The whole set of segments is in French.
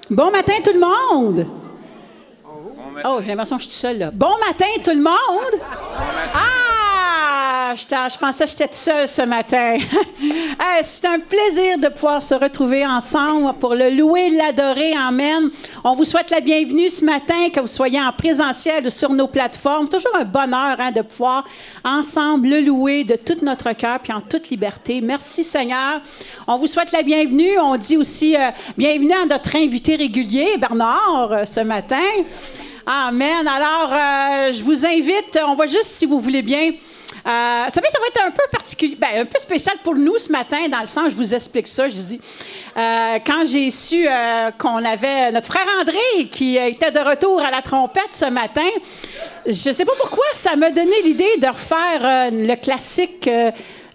Bon matin tout le monde! Oh, j'ai l'impression que je suis seule là. Bon matin tout le monde! Ah! Je pensais que j'étais toute seule ce matin. Hey, c'est un plaisir de pouvoir se retrouver ensemble pour le louer, l'adorer. Amen. On vous souhaite la bienvenue ce matin, que vous soyez en présentiel ou sur nos plateformes. C'est toujours un bonheur de pouvoir ensemble le louer de tout notre cœur puis en toute liberté. Merci Seigneur. On vous souhaite la bienvenue. On dit aussi bienvenue à notre invité régulier, Bernard, ce matin. Amen. Alors, je vous invite, on va juste, si vous voulez bien, ça va être un peu particulier, un peu spécial pour nous ce matin, dans le sens, je vous explique ça, je dis, quand j'ai su qu'on avait notre frère André qui était de retour à la trompette ce matin, je ne sais pas pourquoi, ça m'a donné l'idée de refaire le classique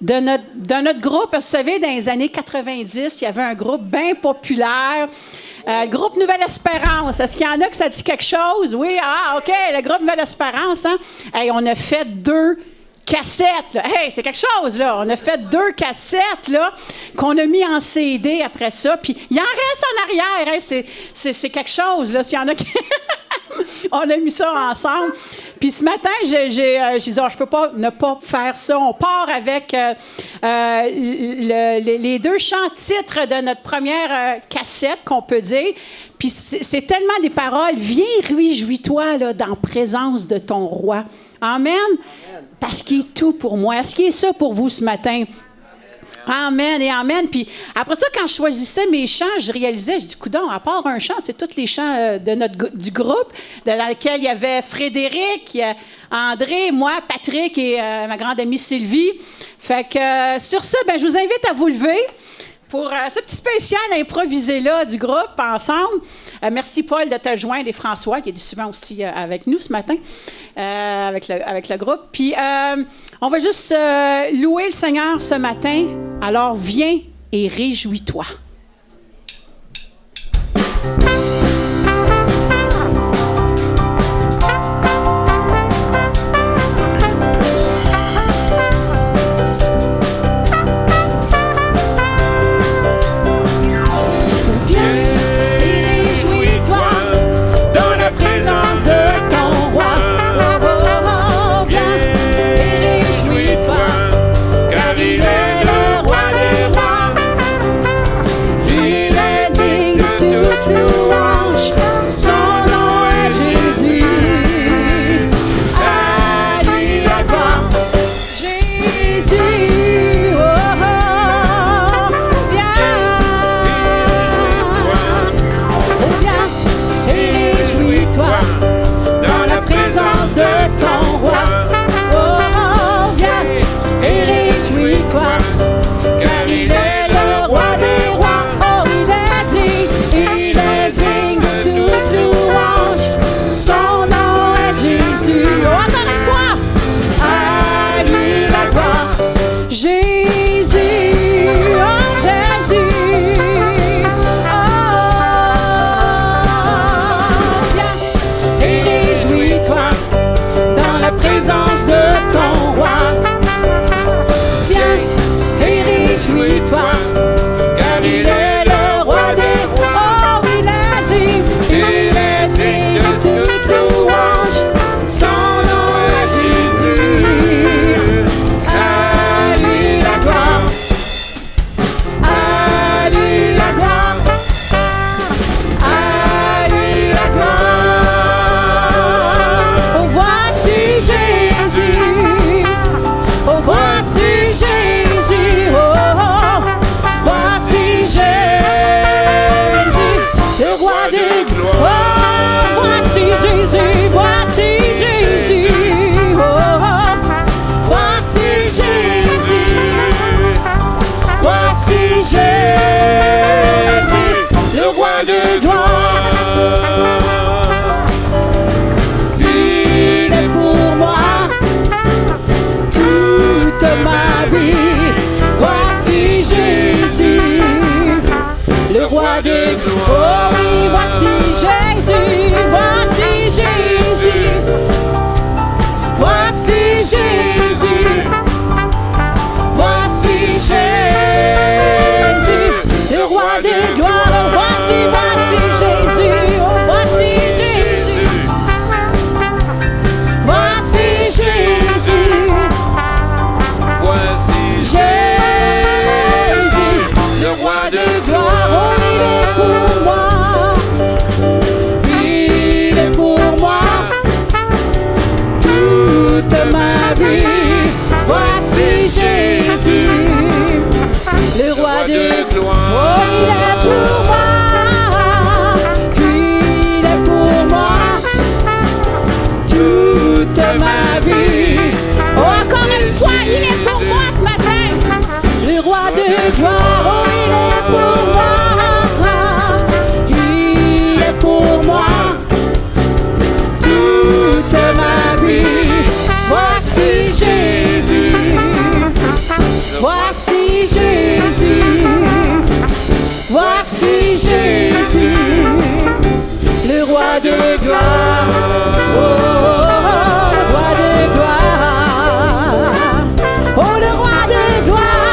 de notre groupe. Vous savez, dans les années 90, il y avait un groupe bien populaire, le groupe Nouvelle Espérance. Est-ce qu'il y en a que ça dit quelque chose? Oui, OK, le groupe Nouvelle Espérance. Hein? Hey, on a fait 2 cassettes. Là. Hey, c'est quelque chose, là. On a fait 2 cassettes, là, qu'on a mis en CD après ça. Puis, il en reste en arrière. Hein? C'est quelque chose, là. S'il y en a qui... On a mis ça ensemble. Puis ce matin, j'ai dit, je peux pas ne pas faire ça. On part avec les 2 chants-titres de notre première cassette, qu'on peut dire. Puis c'est tellement des paroles. Viens, réjouis-toi là, dans la présence de ton roi. Amen. Parce qu'il est tout pour moi. Est-ce qu'il est ça pour vous ce matin? Amen et amen. Puis après ça, quand je choisissais mes chants, je réalisais, je dis, coudonc, à part un chant, c'est tous les chants du groupe, dans lequel il y avait Frédéric, André, moi, Patrick et ma grande amie Sylvie. Fait que sur ça, je vous invite à vous lever pour ce petit spécial improvisé-là du groupe ensemble. Merci, Paul, de te joindre et François, qui est souvent aussi avec nous ce matin, avec le groupe. Puis, on va juste louer le Seigneur ce matin. Alors, viens et réjouis-toi. Viens roi de gloire, oh, il est pour moi. Il est pour moi. Toute ma vie, voici Jésus, le roi de gloire. Oh, il est pour moi. Il est pour moi. Toute ma vie. Oh, encore une fois, il est pour moi ce matin. Le roi de gloire, oh, il est pour moi. Il est pour moi. Toute ma vie. Voici Jésus. Voici Jésus. Voici Jésus. Le roi de gloire. Oh, oh, oh, le roi de gloire. Oh, le roi de gloire.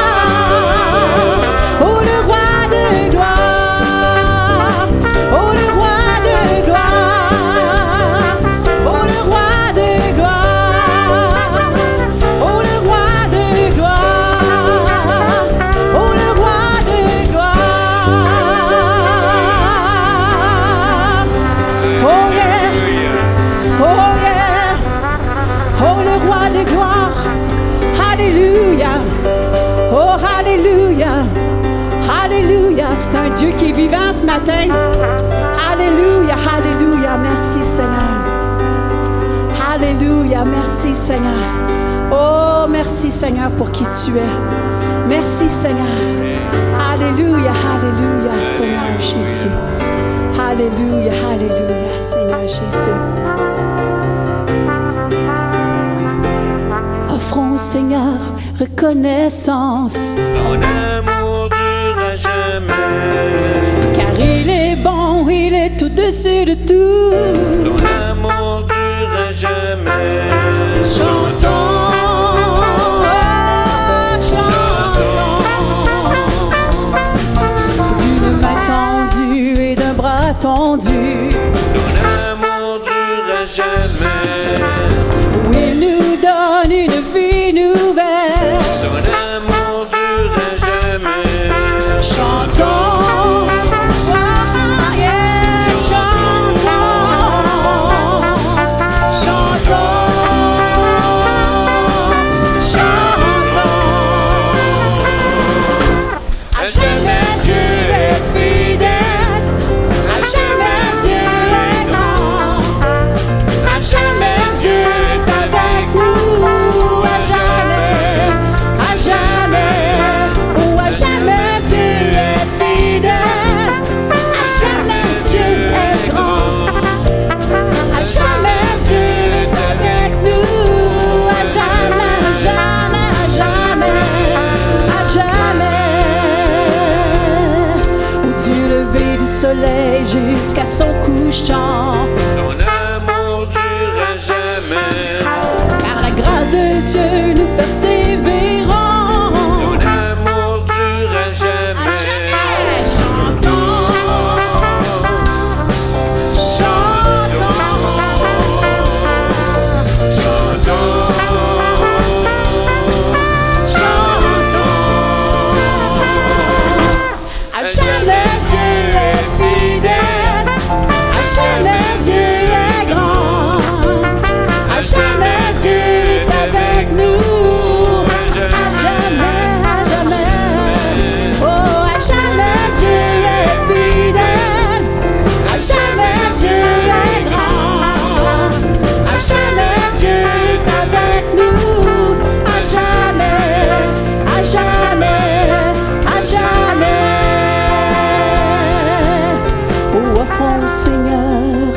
Oh, le roi de gloire. Oh, le roi de gloire. Oh, le roi de gloire. Oh, le roi de gloire. Oh, le roi de gloire. Oh yeah. Oh yeah. Oh, le roi de gloire. Alléluia. Oh, alléluia. Alléluia. C'est un Dieu qui est vivant ce matin. Alléluia. Alléluia. Merci Seigneur. Alléluia. Merci Seigneur. Oh, merci Seigneur pour qui tu es. Merci Seigneur. Alléluia. Alléluia. Seigneur Jésus. Alléluia. Alléluia. Seigneur Jésus. Offrons au Seigneur reconnaissance, Son amour durera jamais. car il est bon, il est au-dessus de tout. Son amour durera jamais. Chantons, chantons, d'une main tendue et d'un bras tendu. Son amour durera jamais. Où il nous donne une vie nouvelle. Son amour durera jamais. Chantons, oh yeah, chantons, chantons, chantons. À jamais Dieu est fidèle, à jamais Dieu est grand, à jamais Dieu est avec nous, à jamais, ou à jamais Dieu est fidèle, à jamais Dieu est grand, à jamais Dieu est avec nous, à jamais, à jamais, au du lever du soleil jusqu'à son couchant. Son amour durera jamais. Par la grâce de Dieu, nous persévérons. Son amour durera À jamais. jamais, chantons, chantons, chantons. À jamais Dieu est fidèle, à jamais Dieu est grand, à jamais Dieu est avec nous, à jamais, oh à jamais Dieu est fidèle, à jamais Dieu est grand, à jamais Dieu est avec nous, à jamais, à jamais, à jamais. Oh, offrons au Seigneur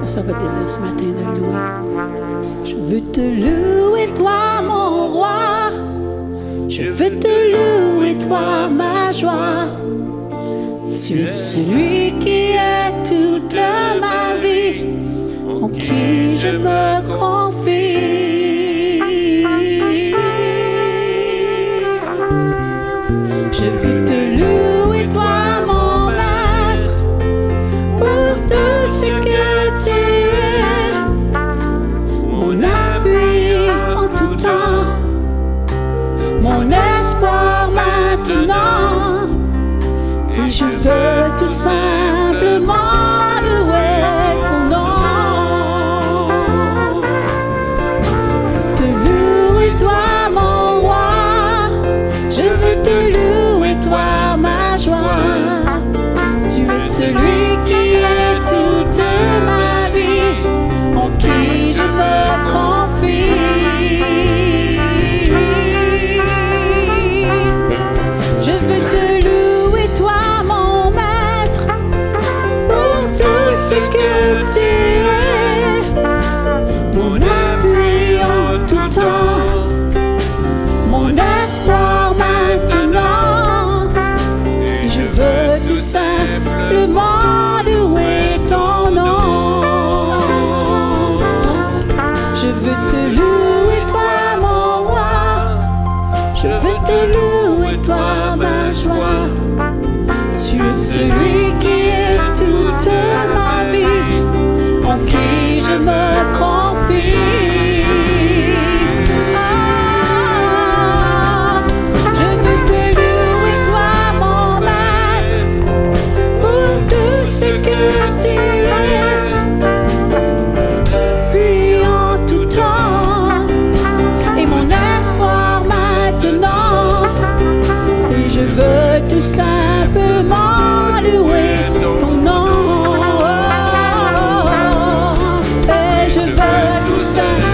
Ça va désir ce matin de le louer. Je veux te louer, toi mon roi. Je veux te louer, toi ma joie. Tu es celui qui est toute ma vie, en qui je me confie. Je veux te louer, toi mon maître, pour tout ce que tu es, mon appui en tout temps, mon espoir maintenant. Et je veux tout simplement louer ton nom. Te louer, toi mon roi. Je veux te louer, toi ma joie. Tu es celui qui est toute ma vie, en qui je me confie. Je veux te louer, toi mon maître, pour tout ce que tu es, mon appui en tout temps, mon espoir maintenant. Et je veux tout simplement louer ton nom. Je veux te louer, toi mon roi. Je veux te louer, toi ma joie. Tu es celui qui est toute ma vie, en qui je me confie. Ah, je veux te louer, toi mon maître, pour tout ce que tu es, puis en tout temps, et mon espoir maintenant. Et je veux tout simplement louer ton nom. Et je veux tout simplement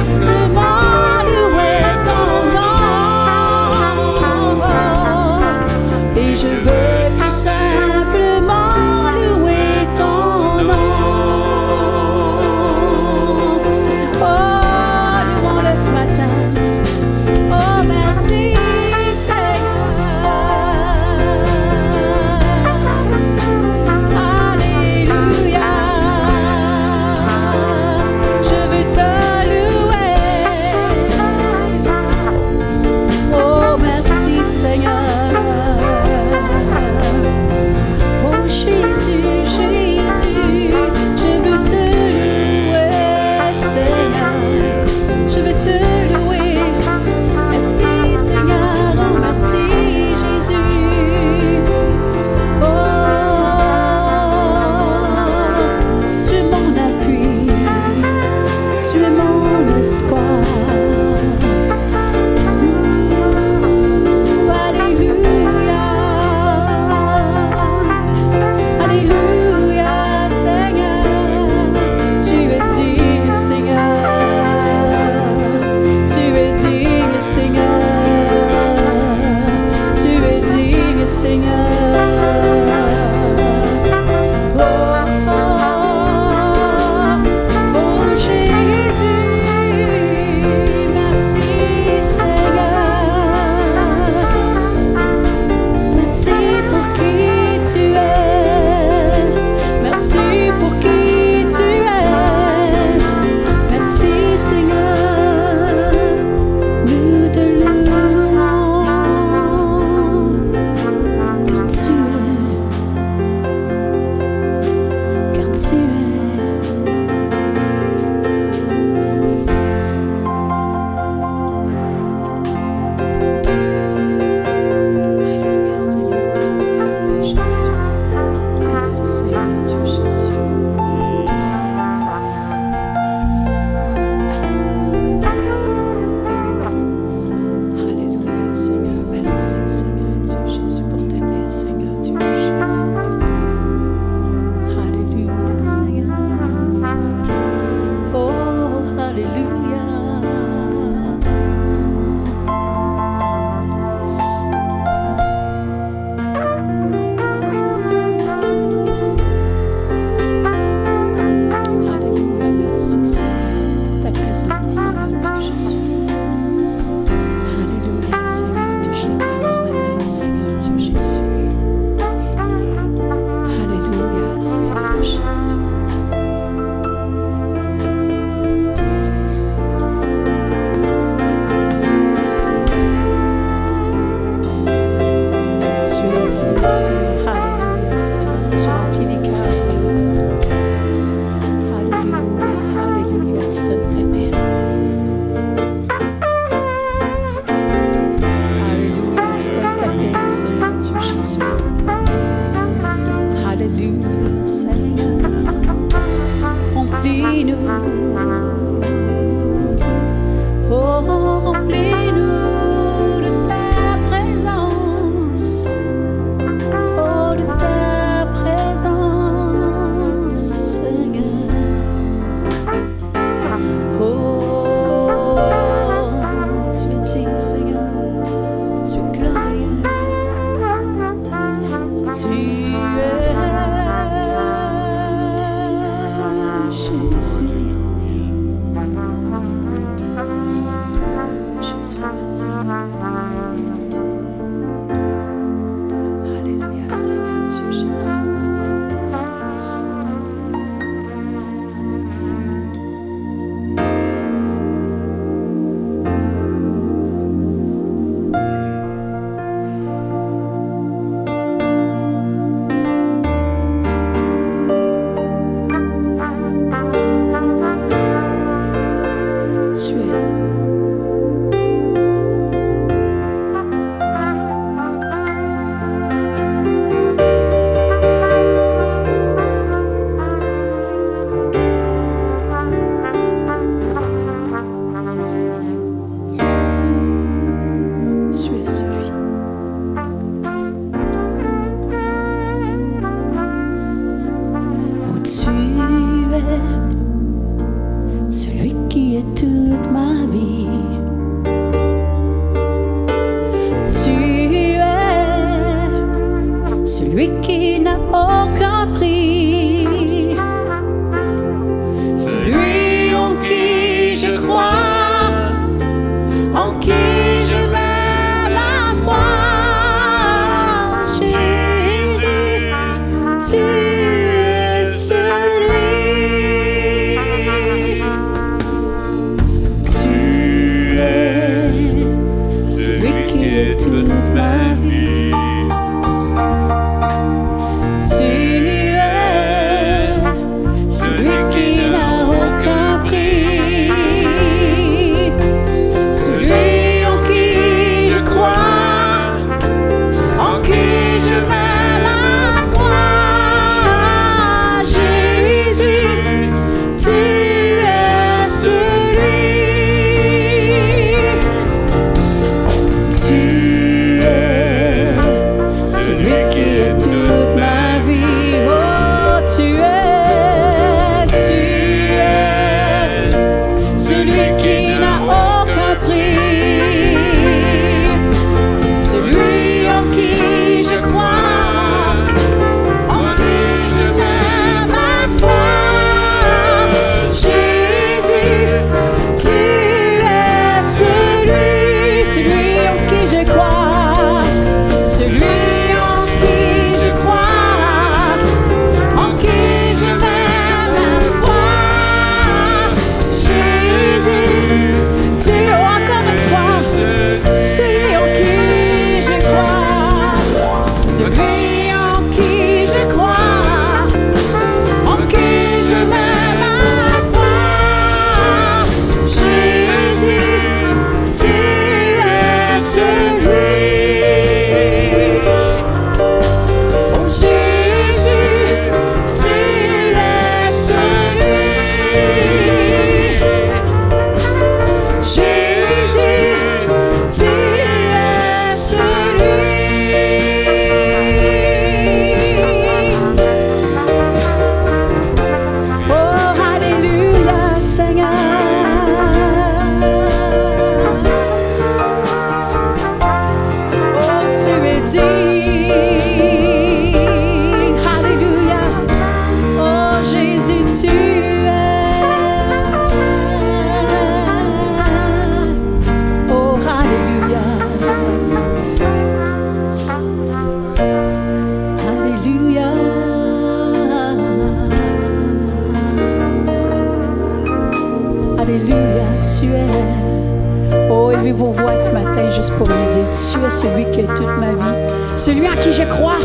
Oh, élevez vos voix ce matin juste pour lui dire, tu es celui qui est toute ma vie, celui en qui je crois.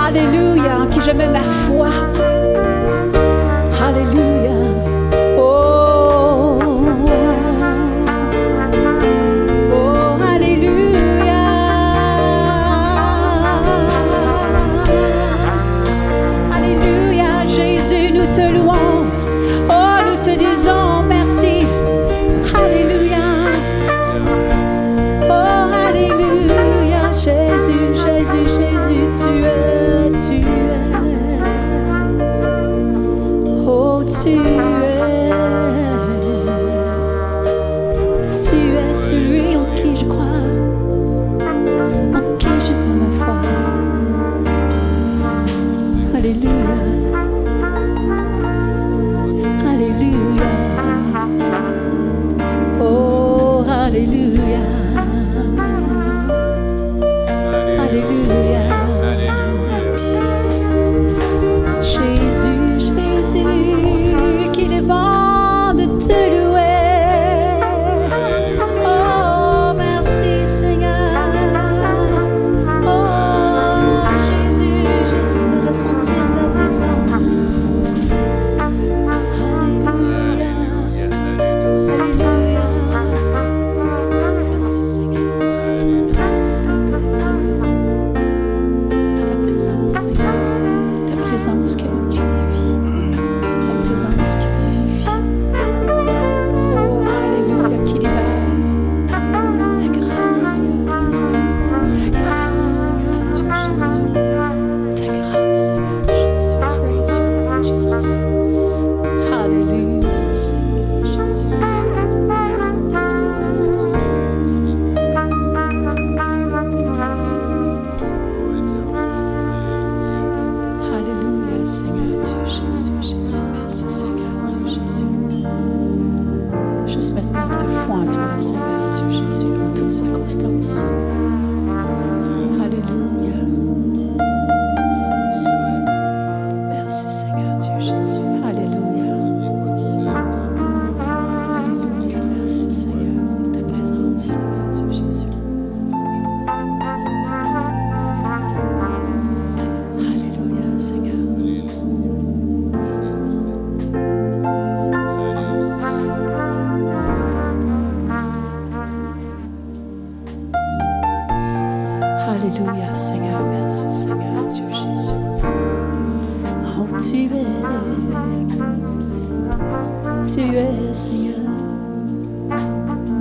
Alléluia, en qui je mets ma foi. Alléluia. Oh, oh, alléluia. Alléluia, Jésus, nous te louons. Oh, nous te disons merci. Alléluia. Oh, alléluia, Jésus, Jésus, Jésus, tu es. Oh, tu es celui en qui je crois, en qui je mets ma foi. Alléluia. Alléluia. Oh, alléluia. Alléluia. Jésus, Jésus, qu'il est bon de te louer. Oh, merci Seigneur. Oh, Jésus, juste de ressentir ta présence. Alléluia. Alléluia. Merci Seigneur. Merci pour ta présence, Seigneur. Ta présence qui remplit des vies. Ta présence qui vivifie. Oh, alléluia, qui libère. Ta grâce, Seigneur. Ta grâce, Seigneur, Dieu Jésus. Ta grâce, Seigneur Jésus. Praise you, Lord Jesus. Alléluia, Seigneur Jésus. Alléluia, Seigneur Dieu Jésus, Jésus. Merci, Seigneur Dieu Jésus. Juste mettre notre foi en toi, Seigneur Dieu Jésus, en toutes circonstances. Alléluia. Merci, Seigneur Dieu Jésus. Alléluia. Alléluia. Merci, Seigneur, pour ta présence, Seigneur Dieu Jésus. Alléluia, Seigneur. Alléluia, Seigneur. Merci, Seigneur Dieu Jésus. Oh, tu es, Seigneur.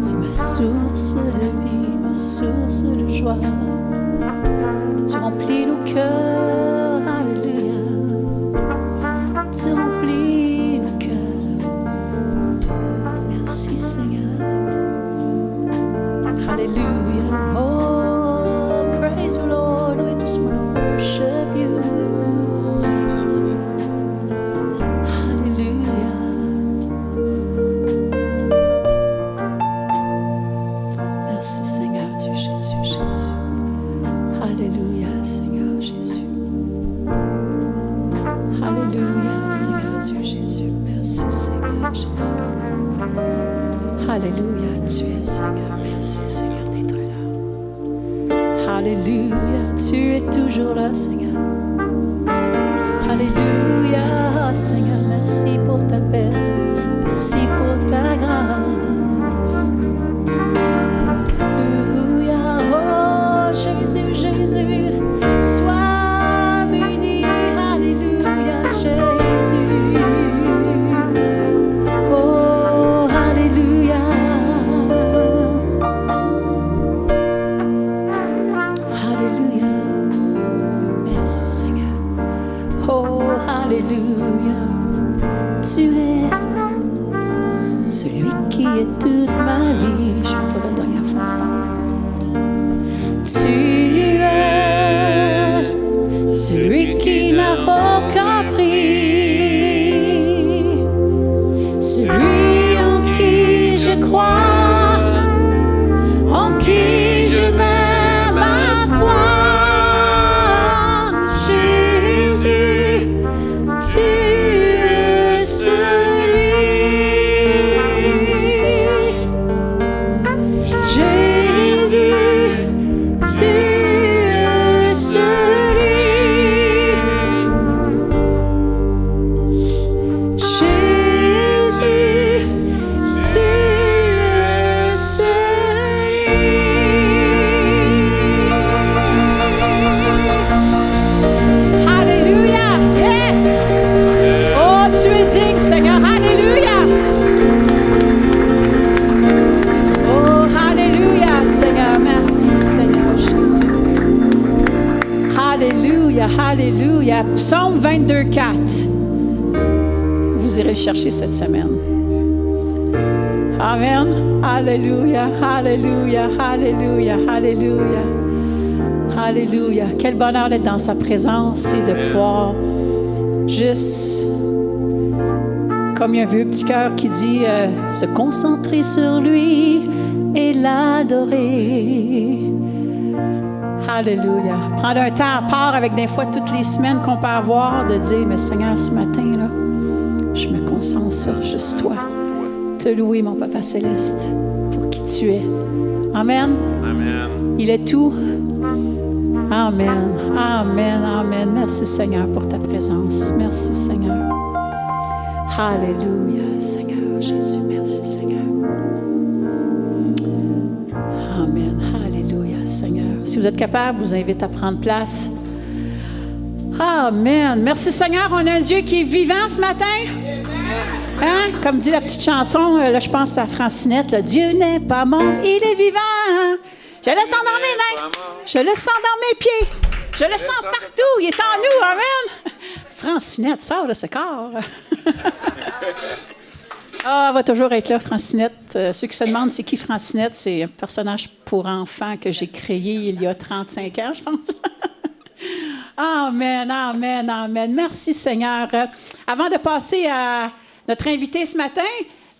Tu es ma source de vie, ma source de joie. Tu remplis nos cœurs, alléluia. Tu remplis nos cœurs. Merci, Seigneur. Alléluia. Oh, praise you, Lord. We just want to worship you. Alléluia. Merci, Seigneur Dieu Jésus, Jésus. Alléluia, Seigneur Jésus. Alléluia, Seigneur Dieu Jésus. Merci, Seigneur Jésus. Alléluia, tu es, Seigneur. Merci, Seigneur, d'être là. Alléluia, tu es toujours là, Seigneur. Alléluia, Seigneur, merci pour ta paix. Merci pour ta grâce. Alléluia, oh Jésus, Jésus, sois béni. Alléluia, Jésus. Oh, alléluia. Alléluia. Merci, Seigneur. Oh, alléluia. Tu es Alléluia. Psaume 22, 4. Vous irez le chercher cette semaine. Amen. Alléluia, alléluia, alléluia, alléluia. Alléluia. Quel bonheur d'être dans sa présence et de pouvoir juste, comme il y a un vieux petit cœur qui dit, se concentrer sur lui et l'adorer. Alléluia. Prendre un temps à part avec des fois toutes les semaines qu'on peut avoir, de dire, mais Seigneur, ce matin, là, je me concentre sur juste toi. Te louer, mon Papa Céleste, pour qui tu es. Amen. Amen. Il est tout. Amen. Amen. Amen. Merci, Seigneur, pour ta présence. Merci, Seigneur. Alléluia, Seigneur Jésus. Merci, Seigneur. Amen. Alléluia, Seigneur. Si vous êtes capable, je vous invite à prendre place. Amen. Merci, Seigneur. On a un Dieu qui est vivant ce matin. Hein? Comme dit la petite chanson, là, je pense à Francinette, là, Dieu n'est pas mort, il est vivant. Je le sens dans mes mains, je le sens dans mes pieds, je le sens partout, il est en nous, amen. Francinette, sors de ce corps. Ah, elle va toujours être là, Francinette. Ceux qui se demandent c'est qui Francinette, c'est un personnage pour enfants que j'ai créé il y a 35 ans, je pense. Amen, amen, amen. Merci, Seigneur. Avant de passer à notre invité ce matin,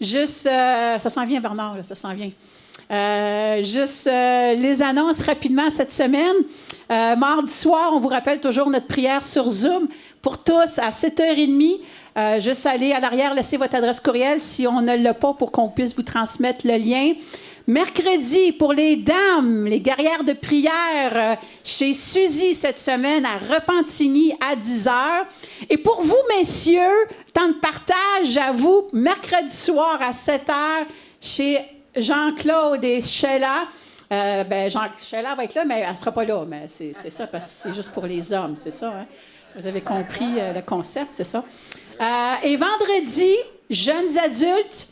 juste, ça s'en vient, Bernard, là, ça s'en vient. Les annonces rapidement cette semaine. Mardi soir, on vous rappelle toujours notre prière sur Zoom pour tous à 7h30. Juste aller à l'arrière, laisser votre adresse courriel si on ne l'a pas pour qu'on puisse vous transmettre le lien. Mercredi, pour les dames, les guerrières de prière, chez Suzy cette semaine à Repentigny à 10h. Et pour vous, messieurs, temps de partage à vous, mercredi soir à 7h chez Jean-Claude et Sheila. Sheila va être là, mais elle ne sera pas là. Mais c'est ça, parce que c'est juste pour les hommes, c'est ça. Hein? Vous avez compris le concept, c'est ça. Et vendredi, jeunes adultes,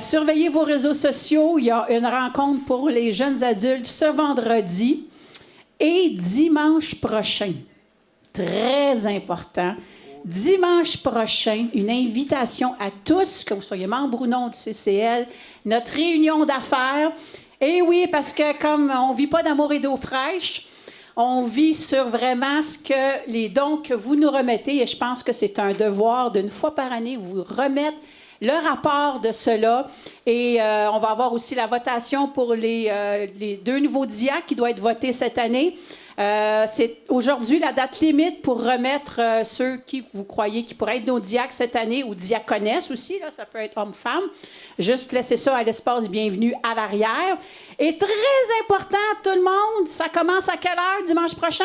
surveillez vos réseaux sociaux. Il y a une rencontre pour les jeunes adultes ce vendredi. Et dimanche prochain, très important, dimanche prochain, une invitation à tous, que vous soyez membre ou non du CCL, notre réunion d'affaires. Et oui, parce que comme on ne vit pas d'amour et d'eau fraîche, on vit sur vraiment les dons que vous nous remettez. Et je pense que c'est un devoir d'une fois par année vous remettre le rapport de cela. Et on va avoir aussi la votation pour les 2 nouveaux diacres qui doivent être votés cette année. C'est aujourd'hui la date limite pour remettre ceux qui vous croyez qui pourraient être nos diacres cette année, ou diaconesses aussi, là, ça peut être homme-femme. Juste laisser ça à l'espace bienvenue à l'arrière. Et très important, tout le monde, ça commence à quelle heure dimanche prochain?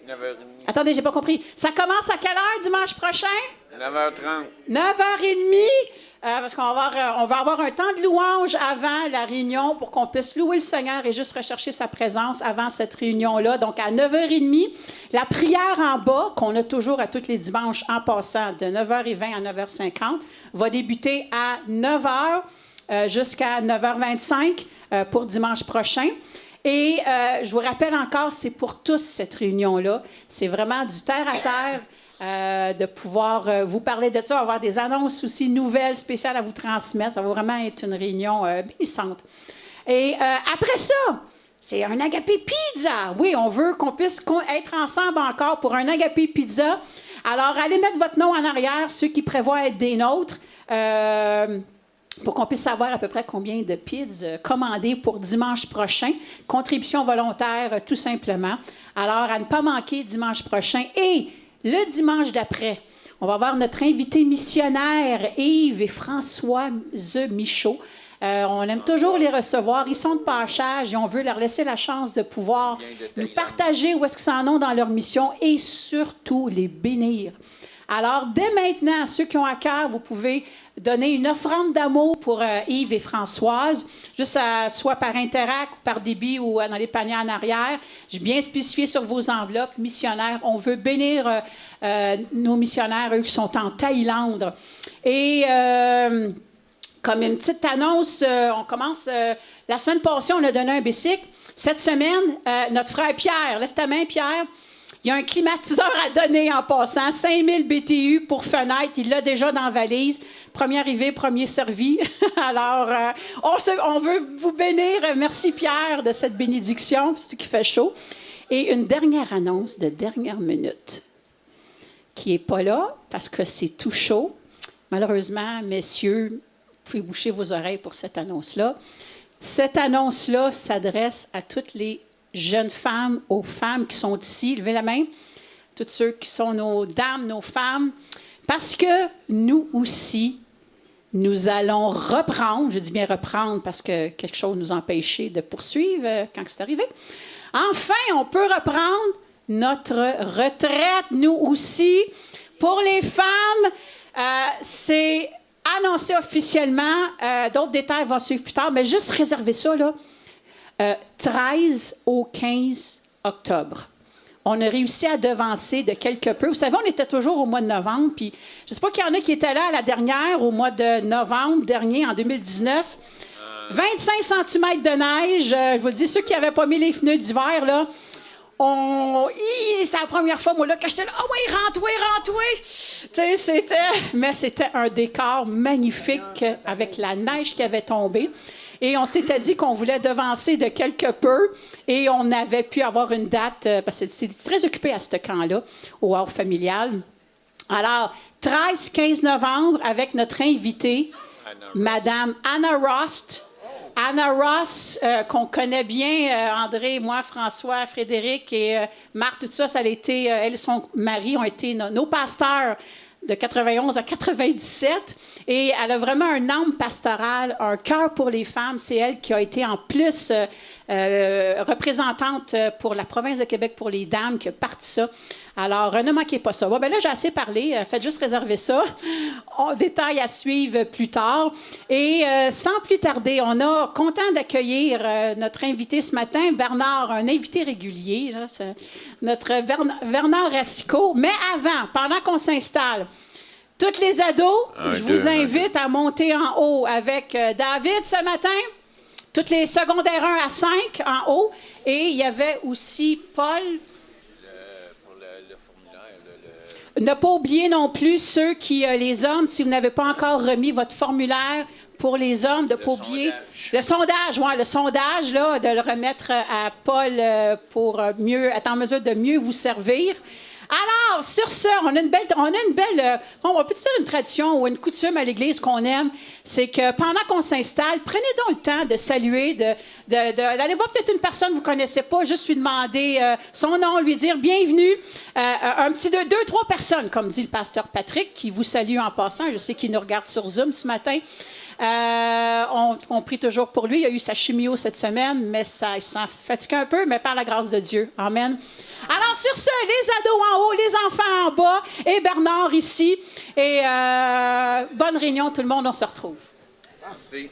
9h30. Attendez, j'ai pas compris. Ça commence à quelle heure dimanche prochain? 9h30. 9h30, parce qu'on va avoir un temps de louange avant la réunion pour qu'on puisse louer le Seigneur et juste rechercher sa présence avant cette réunion-là. Donc, à 9h30, la prière en bas, qu'on a toujours à tous les dimanches en passant de 9h20 à 9h50, va débuter à 9h jusqu'à 9h25 pour dimanche prochain. Et je vous rappelle encore, c'est pour tous cette réunion-là. C'est vraiment du terre à terre. De pouvoir vous parler de ça, avoir des annonces aussi nouvelles, spéciales à vous transmettre. Ça va vraiment être une réunion bénissante. Et après ça, c'est un agapé pizza. Oui, on veut qu'on puisse être ensemble encore pour un agapé pizza. Alors, allez mettre votre nom en arrière, ceux qui prévoient être des nôtres, pour qu'on puisse savoir à peu près combien de pizzas commander pour dimanche prochain. Contribution volontaire, tout simplement. Alors, à ne pas manquer dimanche prochain. Et le dimanche d'après, on va avoir notre invité missionnaire, Yves et Françoise Michaud. On aime toujours les recevoir. Ils sont de passage et on veut leur laisser la chance de pouvoir nous partager où est-ce qu'ils s'en ont dans leur mission et surtout les bénir. Alors, dès maintenant, ceux qui ont à cœur, vous pouvez donner une offrande d'amour pour Yves et Françoise, juste soit par Interac ou par débit ou dans les paniers en arrière. J'ai bien spécifié sur vos enveloppes, missionnaires. On veut bénir nos missionnaires, eux qui sont en Thaïlande. Et comme une petite annonce, on commence... la semaine passée, on a donné un bicycle. Cette semaine, notre frère Pierre, lève ta main, Pierre, Il y a un climatiseur à donner en passant. 5000 BTU pour fenêtre. Il l'a déjà dans la valise. Premier arrivé, premier servi. Alors, on veut vous bénir. Merci Pierre de cette bénédiction, c'est qui fait chaud. Et une dernière annonce de dernière minute qui n'est pas là parce que c'est tout chaud. Malheureusement, messieurs, vous pouvez boucher vos oreilles pour cette annonce-là. Cette annonce-là s'adresse à toutes les jeunes femmes, aux femmes qui sont ici. Levez la main. Toutes ceux qui sont nos dames, nos femmes. Parce que nous aussi, nous allons reprendre, je dis bien reprendre parce que quelque chose nous empêchait de poursuivre quand c'est arrivé. Enfin, on peut reprendre notre retraite, nous aussi. Pour les femmes, c'est annoncé officiellement. D'autres détails vont suivre plus tard, mais juste réservez ça, là. 13 au 15 octobre. On a réussi à devancer de quelque peu. Vous savez, on était toujours au mois de novembre, puis je ne sais pas qu'il y en a qui étaient là à la dernière, au mois de novembre dernier, en 2019. 25 cm de neige. Je vous le dis, ceux qui n'avaient pas mis les pneus d'hiver, là, c'est la première fois, moi, là, que j'étais là, « Ah oui, rentrez! » C'était un décor magnifique avec la neige qui avait tombé. Et on s'était dit qu'on voulait devancer de quelque peu et on avait pu avoir une date, parce que c'est très occupé à ce camp-là, au Havre familial. Alors, 13-15 novembre, avec notre invitée, Madame Anna Rost. Anna Ross, qu'on connaît bien, André, moi, François, Frédéric et Marc, tout ça, elle et son mari ont été nos pasteurs de 91 à 97. Et elle a vraiment un âme pastorale, un cœur pour les femmes. C'est elle qui a été en plus représentante pour la province de Québec pour les dames, qui a parti ça. Alors, ne manquez pas ça. Bon, ben là, j'ai assez parlé. Faites juste réserver ça. Détail à suivre plus tard. Et sans plus tarder, on a content d'accueillir notre invité ce matin, Bernard, un invité régulier, là, notre Bernard Racicot. Mais avant, pendant qu'on s'installe, toutes les ados, je vous invite à monter en haut avec David ce matin. Toutes les secondaires 1 à 5 en haut. Et il y avait aussi Paul. Ne pas oublier non plus ceux qui, les hommes, si vous n'avez pas encore remis votre formulaire pour les hommes, de ne pas oublier le sondage, là, de le remettre à Paul pour être en mesure de mieux vous servir. Alors, sur ce, on a une belle, on peut dire une tradition ou une coutume à l'Église qu'on aime, c'est que pendant qu'on s'installe, prenez donc le temps de saluer, d'aller voir peut-être une personne que vous ne connaissez pas, juste lui demander son nom, lui dire bienvenue. Un petit deux, trois personnes, comme dit le pasteur Patrick, qui vous salue en passant. Je sais qu'il nous regarde sur Zoom ce matin. On prie toujours pour lui. Il a eu sa chimio cette semaine, mais il s'en fatigue un peu, mais par la grâce de Dieu. Amen. Alors, sur ce, les ados en haut, les enfants en bas, et Bernard ici. Et bonne réunion, tout le monde, on se retrouve. Merci.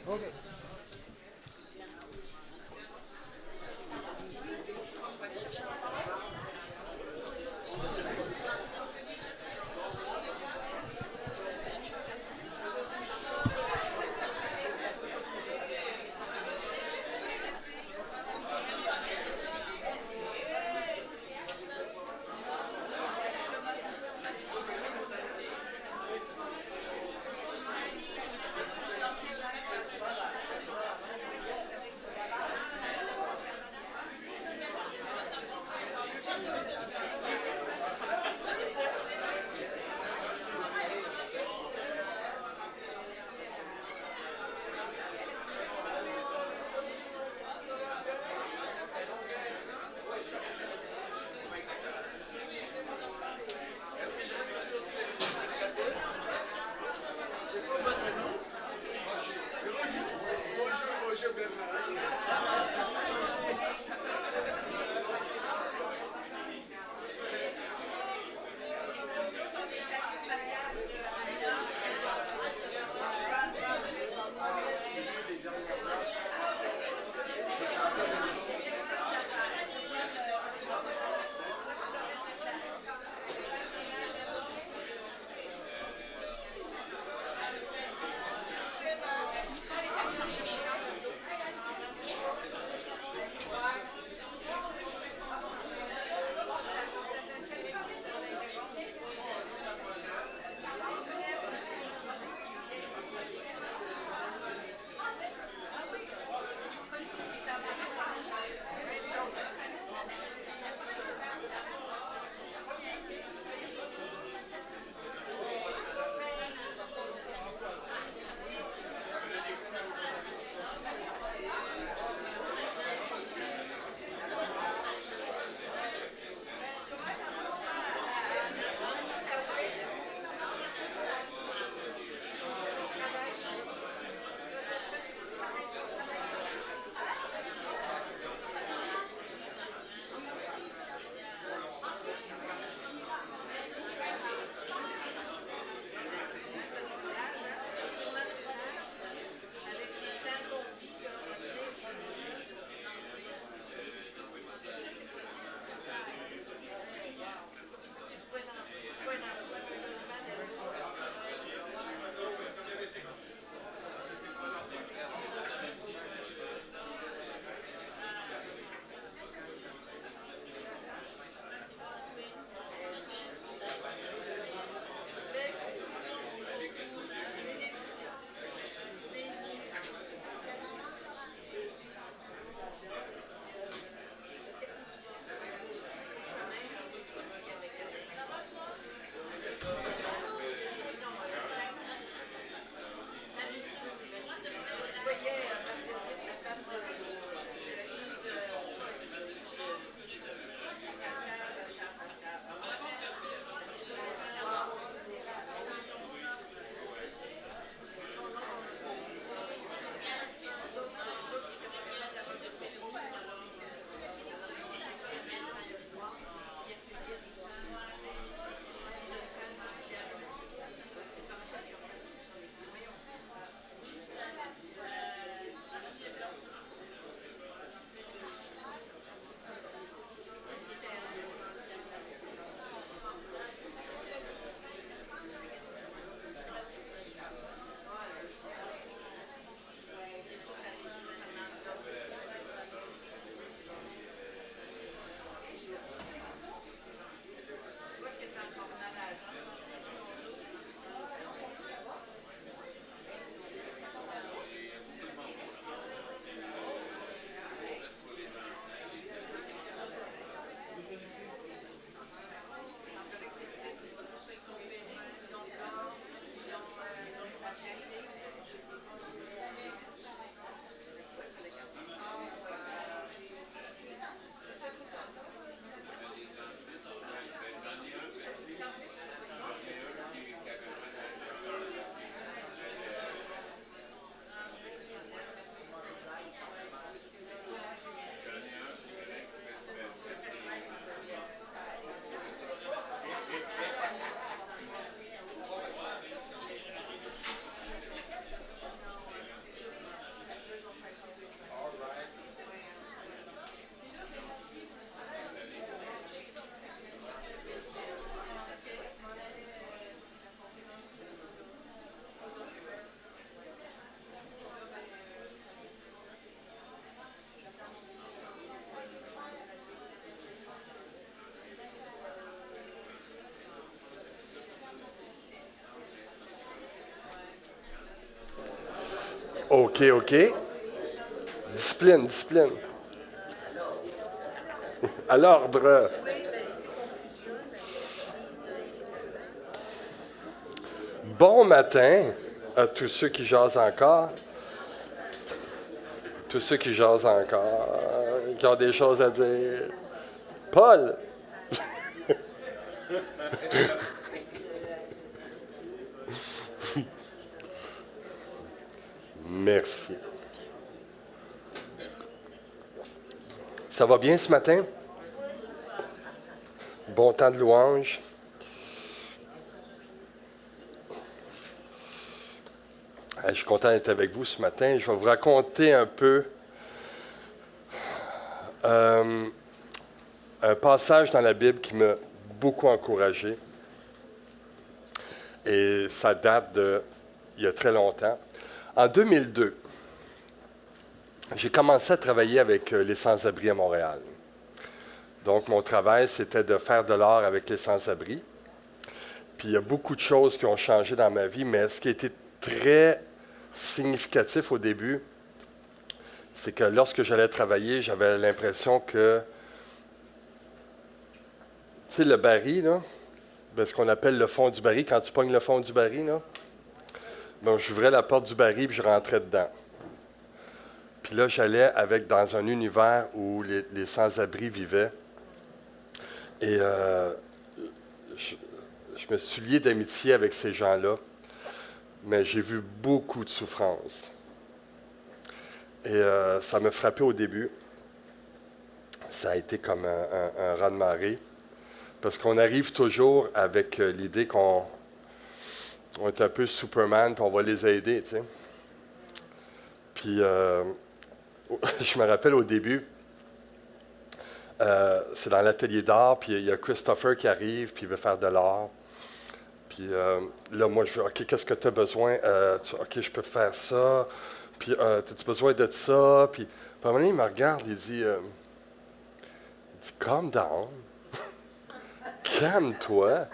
OK. Discipline. À l'ordre. Bon matin à tous ceux qui jasent encore. Tous ceux qui jasent encore, qui ont des choses à dire. Paul! Merci. Ça va bien ce matin? Bon temps de louange. Je suis content d'être avec vous ce matin. Je vais vous raconter un peu un passage dans la Bible qui m'a beaucoup encouragé. Et ça date il y a très longtemps. En 2002, j'ai commencé à travailler avec les sans-abri à Montréal. Donc, mon travail, c'était de faire de l'art avec les sans-abri. Puis, il y a beaucoup de choses qui ont changé dans ma vie, mais ce qui a été très significatif au début, c'est que lorsque j'allais travailler, j'avais l'impression que, tu sais, le baril, là, ce qu'on appelle le fond du baril, quand tu pognes le fond du baril, là, donc j'ouvrais la porte du baril et je rentrais dedans. Puis là, j'allais dans un univers où les sans-abri vivaient. Et je me suis lié d'amitié avec ces gens-là, mais j'ai vu beaucoup de souffrance. Et ça m'a frappé au début. Ça a été comme un raz-de-marée. Parce qu'on arrive toujours avec l'idée qu'on est un peu Superman, puis on va les aider, tu sais. Puis, je me rappelle au début, c'est dans l'atelier d'art, puis il y a Christopher qui arrive, puis il veut faire de l'art. Puis là, moi, je dis, OK, qu'est-ce que tu as besoin? OK, je peux faire ça. Puis, as-tu besoin de ça? Puis, à un moment donné, il me regarde, il dit calm down. Calme-toi.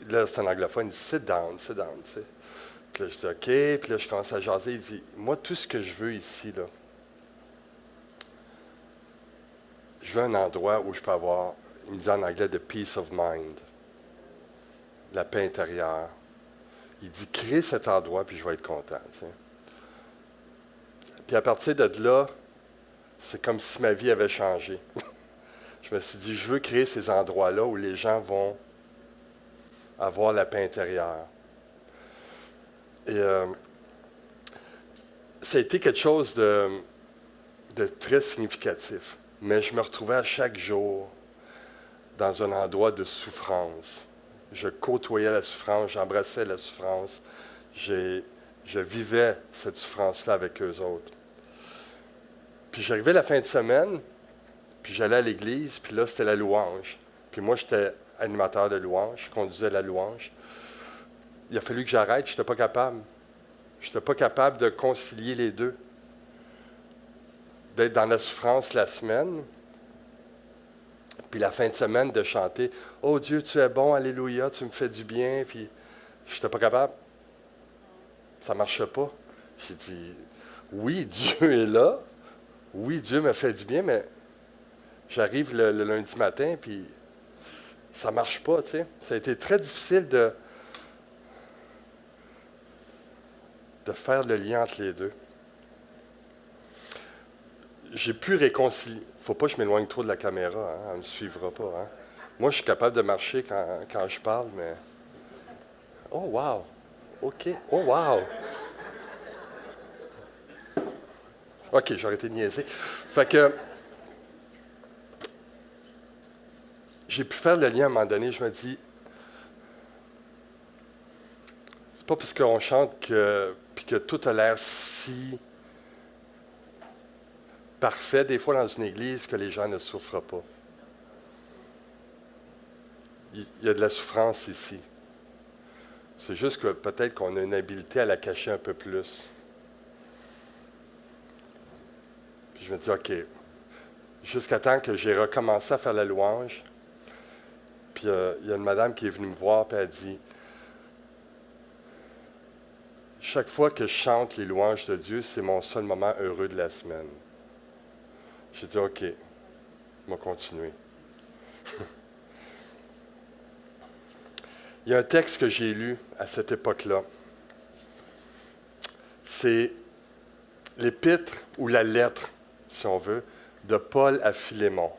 Là, c'est un anglophone, il dit sit down, tu sais. Puis là, je dis OK, puis là, je commence à jaser. Il dit, moi, tout ce que je veux ici, là, je veux un endroit où je peux avoir, il me dit en anglais, the peace of mind, la paix intérieure. Il dit, crée cet endroit, puis je vais être content, tu sais. Puis à partir de là, c'est comme si ma vie avait changé. Je me suis dit, je veux créer ces endroits-là où les gens vont avoir la paix intérieure. Et ça a été quelque chose de très significatif. Mais je me retrouvais à chaque jour dans un endroit de souffrance. Je côtoyais la souffrance, j'embrassais la souffrance. Je vivais cette souffrance-là avec eux autres. Puis j'arrivais la fin de semaine, puis j'allais à l'église, puis là, c'était la louange. Puis moi, j'étais animateur de louange, je conduisais la louange. Il a fallu que j'arrête, je n'étais pas capable. Je n'étais pas capable de concilier les deux. D'être dans la souffrance la semaine, puis la fin de semaine de chanter « Oh Dieu, tu es bon, alléluia, tu me fais du bien », puis je n'étais pas capable. Ça ne marchait pas. J'ai dit « Oui, Dieu est là. Oui, Dieu me fait du bien, mais j'arrive le lundi matin, puis ça ne marche pas, tu sais. » Ça a été très difficile de faire le lien entre les deux. J'ai pu réconcilier. Il ne faut pas que je m'éloigne trop de la caméra, hein? Elle ne me suivra pas. Hein? Moi, je suis capable de marcher quand je parle, mais... Oh, wow! OK. Oh, wow! OK, j'ai arrêté de niaiser. Fait que... J'ai pu faire le lien à un moment donné. Je me dis... C'est pas parce qu'on chante puis que tout a l'air si... parfait, des fois dans une église, que les gens ne souffrent pas. Il y a de la souffrance ici. C'est juste que peut-être qu'on a une habileté à la cacher un peu plus. Puis je me dis, OK, jusqu'à temps que j'ai recommencé à faire la louange, puis il y a une madame qui est venue me voir, puis elle dit, chaque fois que je chante les louanges de Dieu, c'est mon seul moment heureux de la semaine. J'ai dit, OK, on va continuer. Il y a un texte que j'ai lu à cette époque-là. C'est l'épître ou la lettre, si on veut, de Paul à Philémon.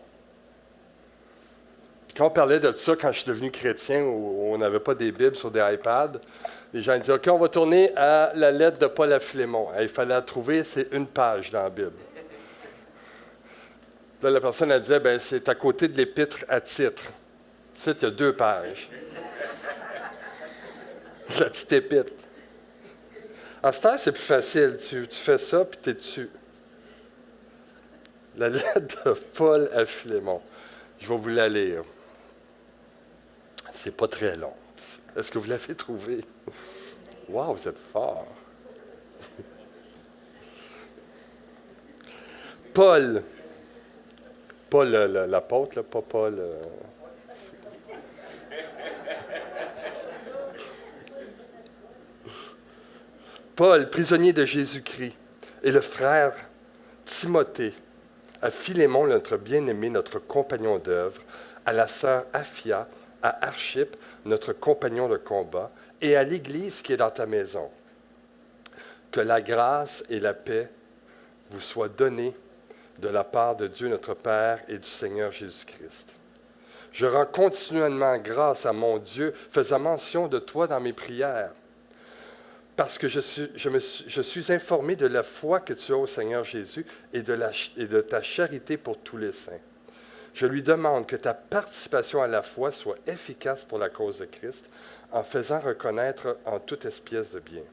Puis quand on parlait de ça, quand je suis devenu chrétien, où on n'avait pas des Bibles sur des iPads, les gens disaient, OK, on va tourner à la lettre de Paul à Philémon. Il fallait la trouver, c'est une page dans la Bible. Là, la personne, elle disait, bien, c'est à côté de l'épître à titre. Titre, il y a 2 pages. La petite épître. En ce temps, c'est plus facile. Tu fais ça, puis tu es dessus. La lettre de Paul à Philémon. Je vais vous la lire. C'est pas très long. Est-ce que vous l'avez trouvé? Wow, vous êtes fort. Paul. Pas l'apôtre, pas Paul. Paul, prisonnier de Jésus-Christ, et le frère Timothée, à Philémon, notre bien-aimé, notre compagnon d'œuvre, à la sœur Aphia, à Archippe, notre compagnon de combat, et à l'Église qui est dans ta maison. Que la grâce et la paix vous soient données de la part de Dieu notre Père et du Seigneur Jésus-Christ. Je rends continuellement grâce à mon Dieu, faisant mention de toi dans mes prières, parce que je suis informé de la foi que tu as au Seigneur Jésus et de ta charité pour tous les saints. Je lui demande que ta participation à la foi soit efficace pour la cause de Christ, en faisant reconnaître en toute espèce de bien.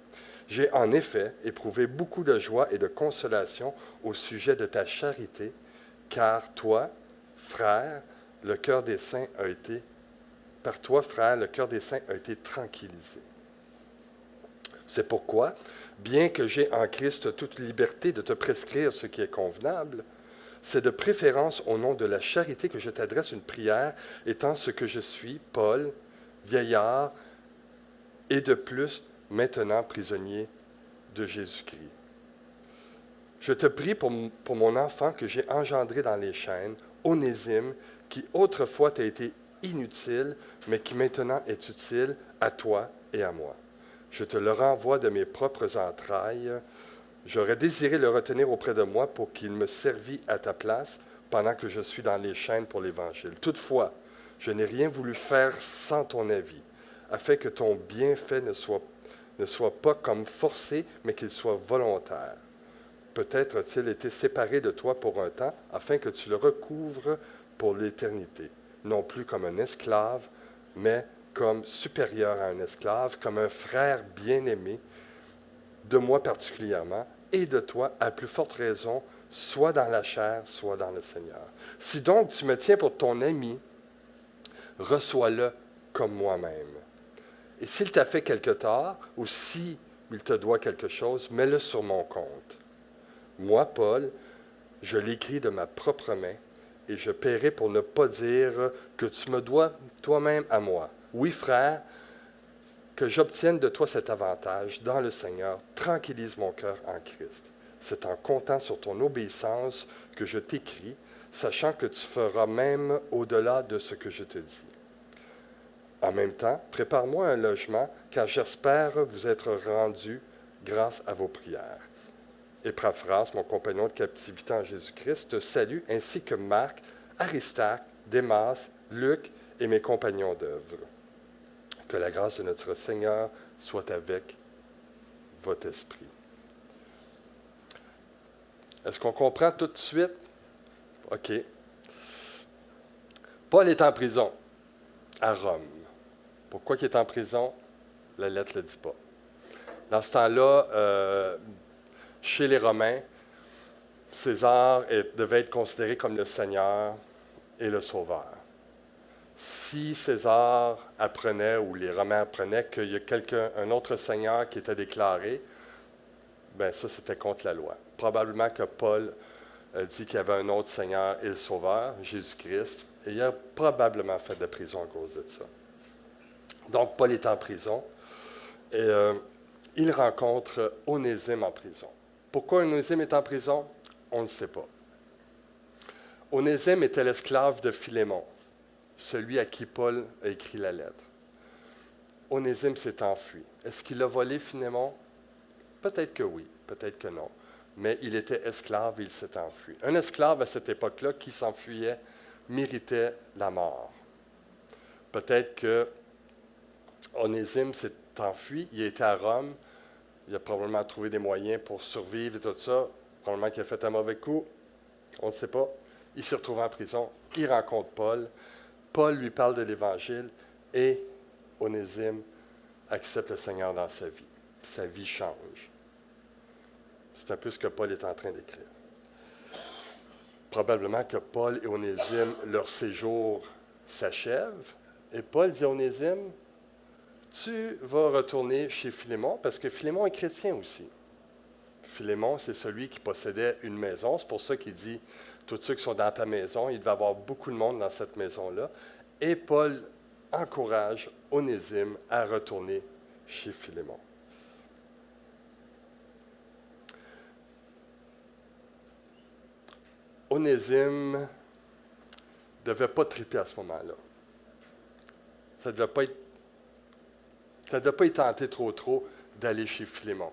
J'ai en effet éprouvé beaucoup de joie et de consolation au sujet de ta charité, car toi, frère, le cœur des saints a été, par toi, frère, le cœur des saints a été tranquillisé. C'est pourquoi, bien que j'ai en Christ toute liberté de te prescrire ce qui est convenable, c'est de préférence au nom de la charité que je t'adresse une prière, étant ce que je suis, Paul, vieillard, et de plus, maintenant prisonnier de Jésus-Christ. Je te prie pour mon enfant que j'ai engendré dans les chaînes, Onésime, qui autrefois t'a été inutile, mais qui maintenant est utile à toi et à moi. Je te le renvoie de mes propres entrailles. J'aurais désiré le retenir auprès de moi pour qu'il me servît à ta place pendant que je suis dans les chaînes pour l'Évangile. Toutefois, je n'ai rien voulu faire sans ton avis, afin que ton bienfait ne soit pas comme forcé, mais qu'il soit volontaire. Peut-être a-t-il été séparé de toi pour un temps, afin que tu le recouvres pour l'éternité, non plus comme un esclave, mais comme supérieur à un esclave, comme un frère bien-aimé, de moi particulièrement, et de toi à plus forte raison, soit dans la chair, soit dans le Seigneur. Si donc tu me tiens pour ton ami, reçois-le comme moi-même. Et s'il t'a fait quelque tort, ou s'il te doit quelque chose, mets-le sur mon compte. Moi, Paul, je l'écris de ma propre main, et je paierai pour ne pas dire que tu me dois toi-même à moi. Oui, frère, que j'obtienne de toi cet avantage dans le Seigneur, tranquillise mon cœur en Christ. C'est en comptant sur ton obéissance que je t'écris, sachant que tu feras même au-delà de ce que je te dis. En même temps, prépare-moi un logement, car j'espère vous être rendu grâce à vos prières. Épaphras, mon compagnon de captivité en Jésus-Christ, te salue, ainsi que Marc, Aristarque, Démas, Luc et mes compagnons d'œuvre. Que la grâce de notre Seigneur soit avec votre esprit. Est-ce qu'on comprend tout de suite? OK. Paul est en prison à Rome. Pourquoi il est en prison? La lettre ne le dit pas. Dans ce temps-là, chez les Romains, César devait être considéré comme le Seigneur et le Sauveur. Si César apprenait, ou les Romains apprenaient, qu'il y a un autre Seigneur qui était déclaré, bien ça, c'était contre la loi. Probablement que Paul a dit qu'il y avait un autre Seigneur et le Sauveur, Jésus-Christ, et il a probablement fait de prison à cause de ça. Donc, Paul est en prison, et il rencontre Onésime en prison. Pourquoi Onésime est en prison? On ne sait pas. Onésime était l'esclave de Philémon, celui à qui Paul a écrit la lettre. Onésime s'est enfui. Est-ce qu'il a volé Philémon? Peut-être que oui, peut-être que non. Mais il était esclave et il s'est enfui. Un esclave à cette époque-là qui s'enfuyait méritait la mort. Peut-être que Onésime s'est enfui, il était à Rome, il a probablement trouvé des moyens pour survivre et tout ça, probablement qu'il a fait un mauvais coup, on ne sait pas. Il s'est retrouvé en prison, il rencontre Paul, Paul lui parle de l'Évangile et Onésime accepte le Seigneur dans sa vie change. C'est un peu ce que Paul est en train d'écrire. Probablement que Paul et Onésime, leur séjour s'achève, et Paul dit à Onésime, tu vas retourner chez Philémon, parce que Philémon est chrétien aussi. Philémon, c'est celui qui possédait une maison. C'est pour ça qu'il dit, tous ceux qui sont dans ta maison, il devait y avoir beaucoup de monde dans cette maison-là. Et Paul encourage Onésime à retourner chez Philémon. Onésime ne devait pas triper à ce moment-là. Ça ne devait pas y tenter trop d'aller chez Philémon.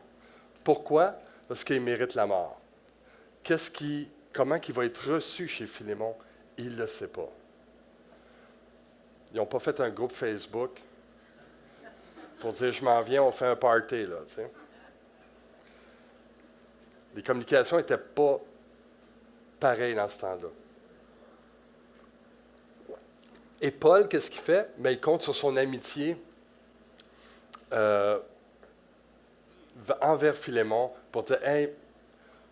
Pourquoi? Parce qu'il mérite la mort. Comment il va être reçu chez Philémon? Il ne le sait pas. Ils n'ont pas fait un groupe Facebook pour dire « je m'en viens, on fait un party ». Là, tu sais. Les communications n'étaient pas pareilles dans ce temps-là. Et Paul, qu'est-ce qu'il fait? Bien, il compte sur son amitié envers Philémon pour dire « Hey,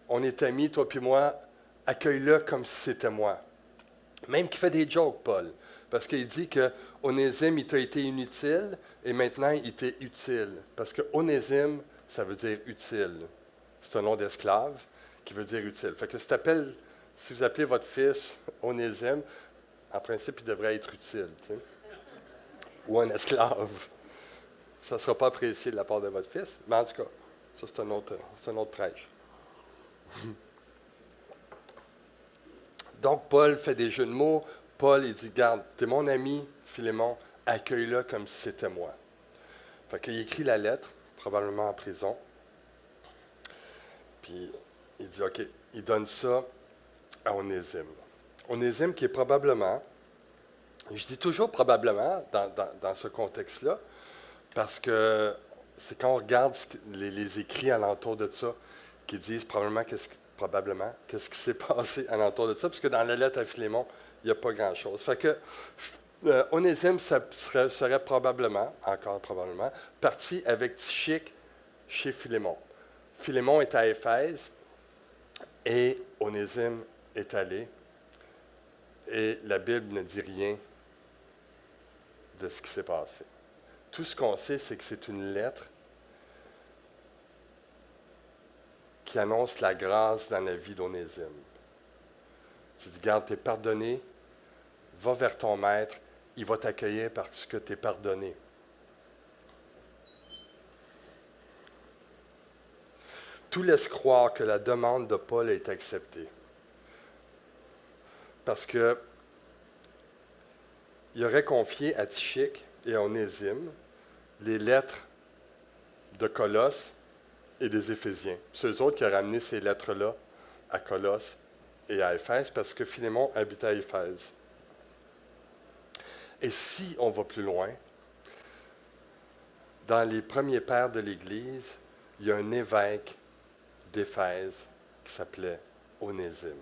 on est amis, toi puis moi, accueille-le comme si c'était moi. » Même qu'il fait des jokes, Paul, parce qu'il dit que Onésime, il t'a été inutile, et maintenant, il t'est utile. Parce que Onésime, ça veut dire utile. C'est un nom d'esclave qui veut dire utile. Fait que si vous appelez votre fils Onésime, en principe, il devrait être utile, tu sais. Ou un esclave. Ça ne sera pas apprécié de la part de votre fils, mais en tout cas, ça, c'est un autre prêche. Donc, Paul fait des jeux de mots. Paul, il dit, garde, tu es mon ami, Philémon, accueille-le comme si c'était moi. Fait qu'il écrit la lettre, probablement en prison. Puis, il dit, OK, il donne ça à Onésime. Onésime qui est probablement, je dis toujours probablement dans ce contexte-là, parce que c'est quand on regarde les écrits alentour de ça qui disent probablement qu'est-ce qui s'est passé alentour de ça, parce que dans la lettre à Philémon, il n'y a pas grand-chose. Fait que Onésime serait probablement, encore probablement, parti avec Tychique chez Philémon. Philémon est à Éphèse et Onésime est allé. Et la Bible ne dit rien de ce qui s'est passé. Tout ce qu'on sait, c'est que c'est une lettre qui annonce la grâce dans la vie d'Onésime. Tu dis, garde, tu es pardonné, va vers ton maître, il va t'accueillir parce que tu es pardonné. Tout laisse croire que la demande de Paul est acceptée. Parce que il aurait confié à Tychique et à Onésime les lettres de Colosse et des Éphésiens. C'est eux autres qui auraient amené ces lettres-là à Colosse et à Éphèse parce que Philémon habitait à Éphèse. Et si on va plus loin, dans les premiers pères de l'Église, il y a un évêque d'Éphèse qui s'appelait Onésime.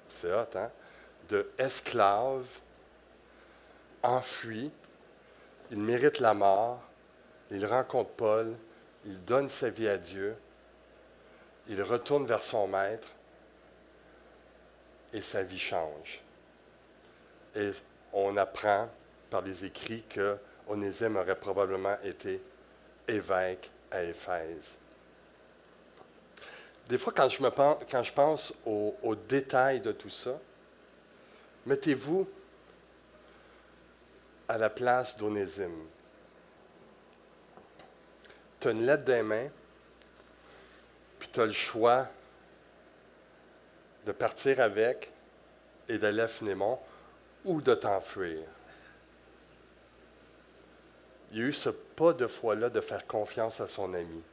C'est hot, hein? De esclave, enfui, il mérite la mort, il rencontre Paul, il donne sa vie à Dieu, il retourne vers son maître et sa vie change. Et on apprend par les écrits que Onésime aurait probablement été évêque à Éphèse. Des fois, quand je pense aux détails de tout ça, mettez-vous à la place d'Onésime. tu as une lettre des mains, puis tu as le choix de partir avec et d'aller à Philémon ou de t'enfuir. Il y a eu ce pas de foi-là de faire confiance à son ami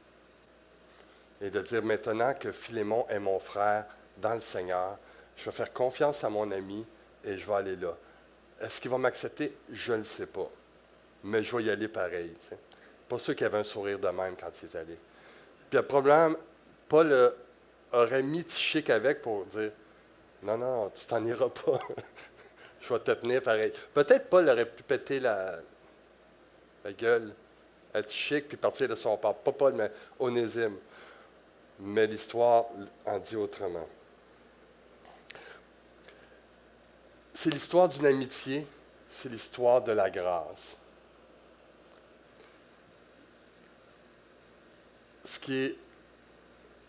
et de dire maintenant que Philémon est mon frère dans le Seigneur, je vais faire confiance à mon ami et je vais aller là. Est-ce qu'il va m'accepter? Je ne sais pas. Mais je vais y aller pareil. Tu sais. Pas sûr qu'il avait un sourire de même quand il est allé. Puis le problème, Paul aurait mis Tychique avec pour dire non, non, tu t'en iras pas. Je vais te tenir pareil. Peut-être Paul aurait pu péter la gueule à Tychique puis partir de son part. Pas Paul, mais Onésime. Mais l'histoire en dit autrement. C'est l'histoire d'une amitié, c'est l'histoire de la grâce. Ce qui est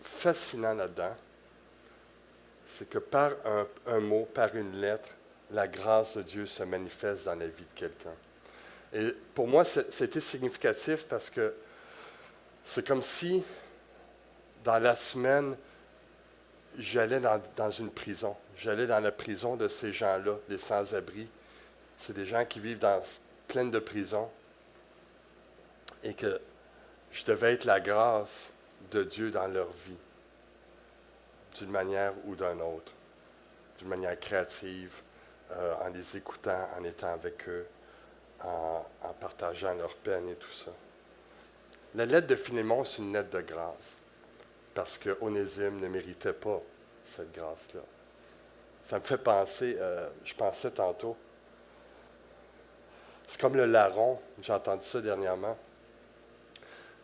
fascinant là-dedans, c'est que par un mot, par une lettre, la grâce de Dieu se manifeste dans la vie de quelqu'un. Et pour moi, c'était significatif parce que c'est comme si, dans la semaine, j'allais dans une prison. J'allais dans la prison de ces gens-là, des sans-abri. C'est des gens qui vivent pleines de prisons. Et que je devais être la grâce de Dieu dans leur vie, d'une manière ou d'une autre, d'une manière créative, en les écoutant, en étant avec eux, en partageant leur peine et tout ça. La lettre de Philémon, c'est une lettre de grâce, parce que Onésime ne méritait pas cette grâce-là. Ça me fait penser, je pensais tantôt, c'est comme le larron, j'ai entendu ça dernièrement.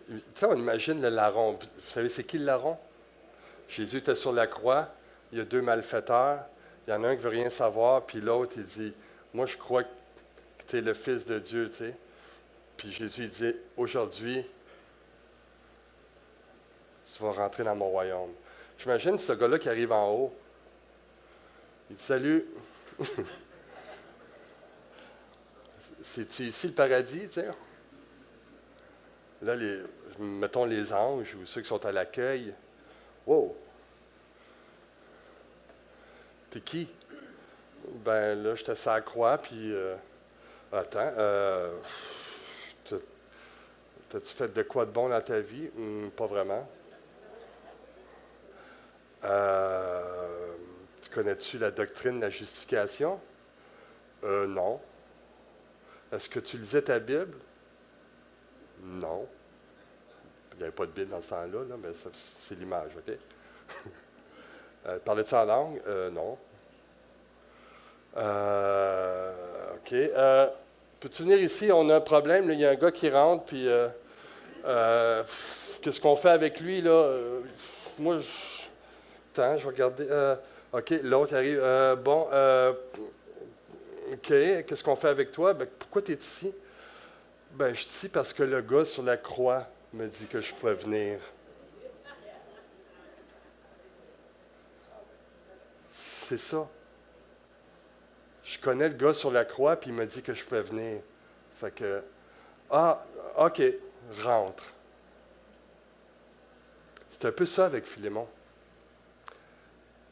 Tu sais, on imagine le larron. Vous savez, c'est qui le larron? Jésus était sur la croix, il y a deux malfaiteurs, il y en a un qui ne veut rien savoir, puis l'autre, il dit, moi, je crois que tu es le Fils de Dieu, tu sais. Puis Jésus, il dit, aujourd'hui, tu vas rentrer dans mon royaume. J'imagine ce gars-là qui arrive en haut, il dit, salut, c'est-tu ici le paradis, tu sais? Là, mettons les anges ou ceux qui sont à l'accueil. Wow! T'es qui? Ben là, j'étais sur la croix, puis... attends, t'as-tu fait de quoi de bon dans ta vie? Pas vraiment. Tu connais-tu la doctrine de la justification? Non. Est-ce que tu lisais ta Bible? Non. Il n'y avait pas de Bible dans ce temps-là, là, mais c'est l'image, OK? Parlais-tu en langue? Non. OK. Peux-tu venir ici? On a un problème. Il y a un gars qui rentre, puis qu'est-ce qu'on fait avec lui, là? Moi, attends, je vais regarder. OK, l'autre arrive. Bon, OK, qu'est-ce qu'on fait avec toi? Ben, pourquoi tu es ici? Ben, je suis ici parce que le gars sur la croix me dit que je pouvais venir. C'est ça. Je connais le gars sur la croix, puis il m'a dit que je pouvais venir. Fait que, OK, rentre. C'est un peu ça avec Philémon.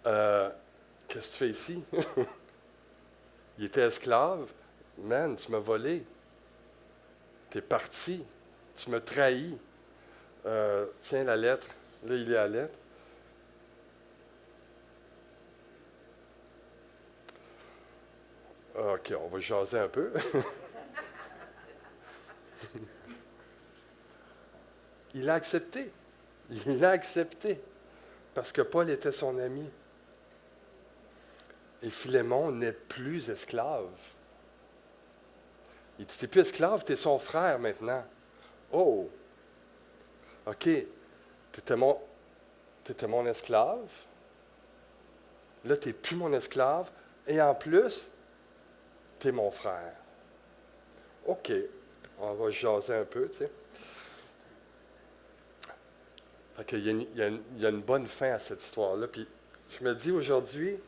Qu'est-ce que tu fais ici? Il était esclave. Man, tu m'as volé. Tu es parti. Tu m'as trahi. Tiens la lettre. Là, il est à la lettre. OK, on va jaser un peu. Il a accepté. Il l'a accepté. Parce que Paul était son ami. Et Philémon n'est plus esclave. Il dit, tu n'es plus esclave, tu es son frère maintenant. Oh! OK. Tu étais mon esclave. Là, tu n'es plus mon esclave. Et en plus, tu es mon frère. OK. On va jaser un peu, tu sais. Fait qu'il y a une bonne fin à cette histoire-là. Puis je me dis aujourd'hui,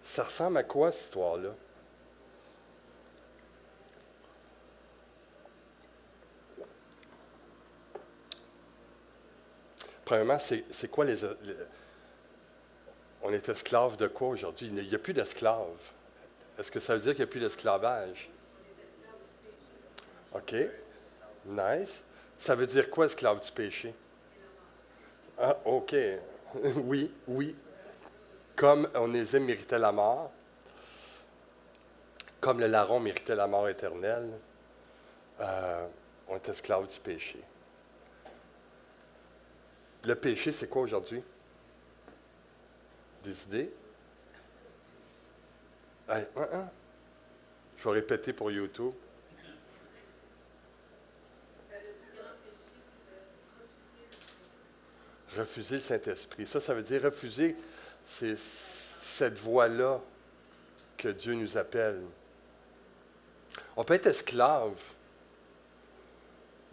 ça ressemble à quoi cette histoire-là? Premièrement, c'est quoi on est esclave de quoi aujourd'hui? Il n'y a plus d'esclaves. Est-ce que ça veut dire qu'il n'y a plus d'esclavage? OK. Nice. Ça veut dire quoi, esclave du péché? Ah, OK. Oui, oui. Comme Onésime méritait la mort, comme le larron méritait la mort éternelle, on est esclave du péché. Le péché, c'est quoi aujourd'hui? Des idées? Hey, Je vais répéter pour YouTube. Refuser le Saint-Esprit. Ça veut dire refuser, c'est cette voie-là que Dieu nous appelle. On peut être esclave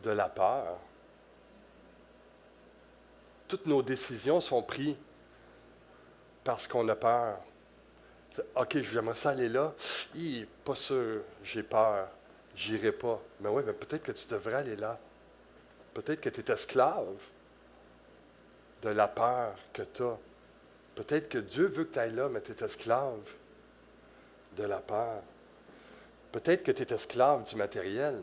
de la peur. Toutes nos décisions sont prises parce qu'on a peur. OK, j'aimerais ça aller là. Pas sûr, j'ai peur. J'irai pas. Mais oui, mais peut-être que tu devrais aller là. Peut-être que tu es esclave de la peur que tu as. Peut-être que Dieu veut que tu ailles là, mais tu es esclave de la peur. Peut-être que tu es esclave du matériel.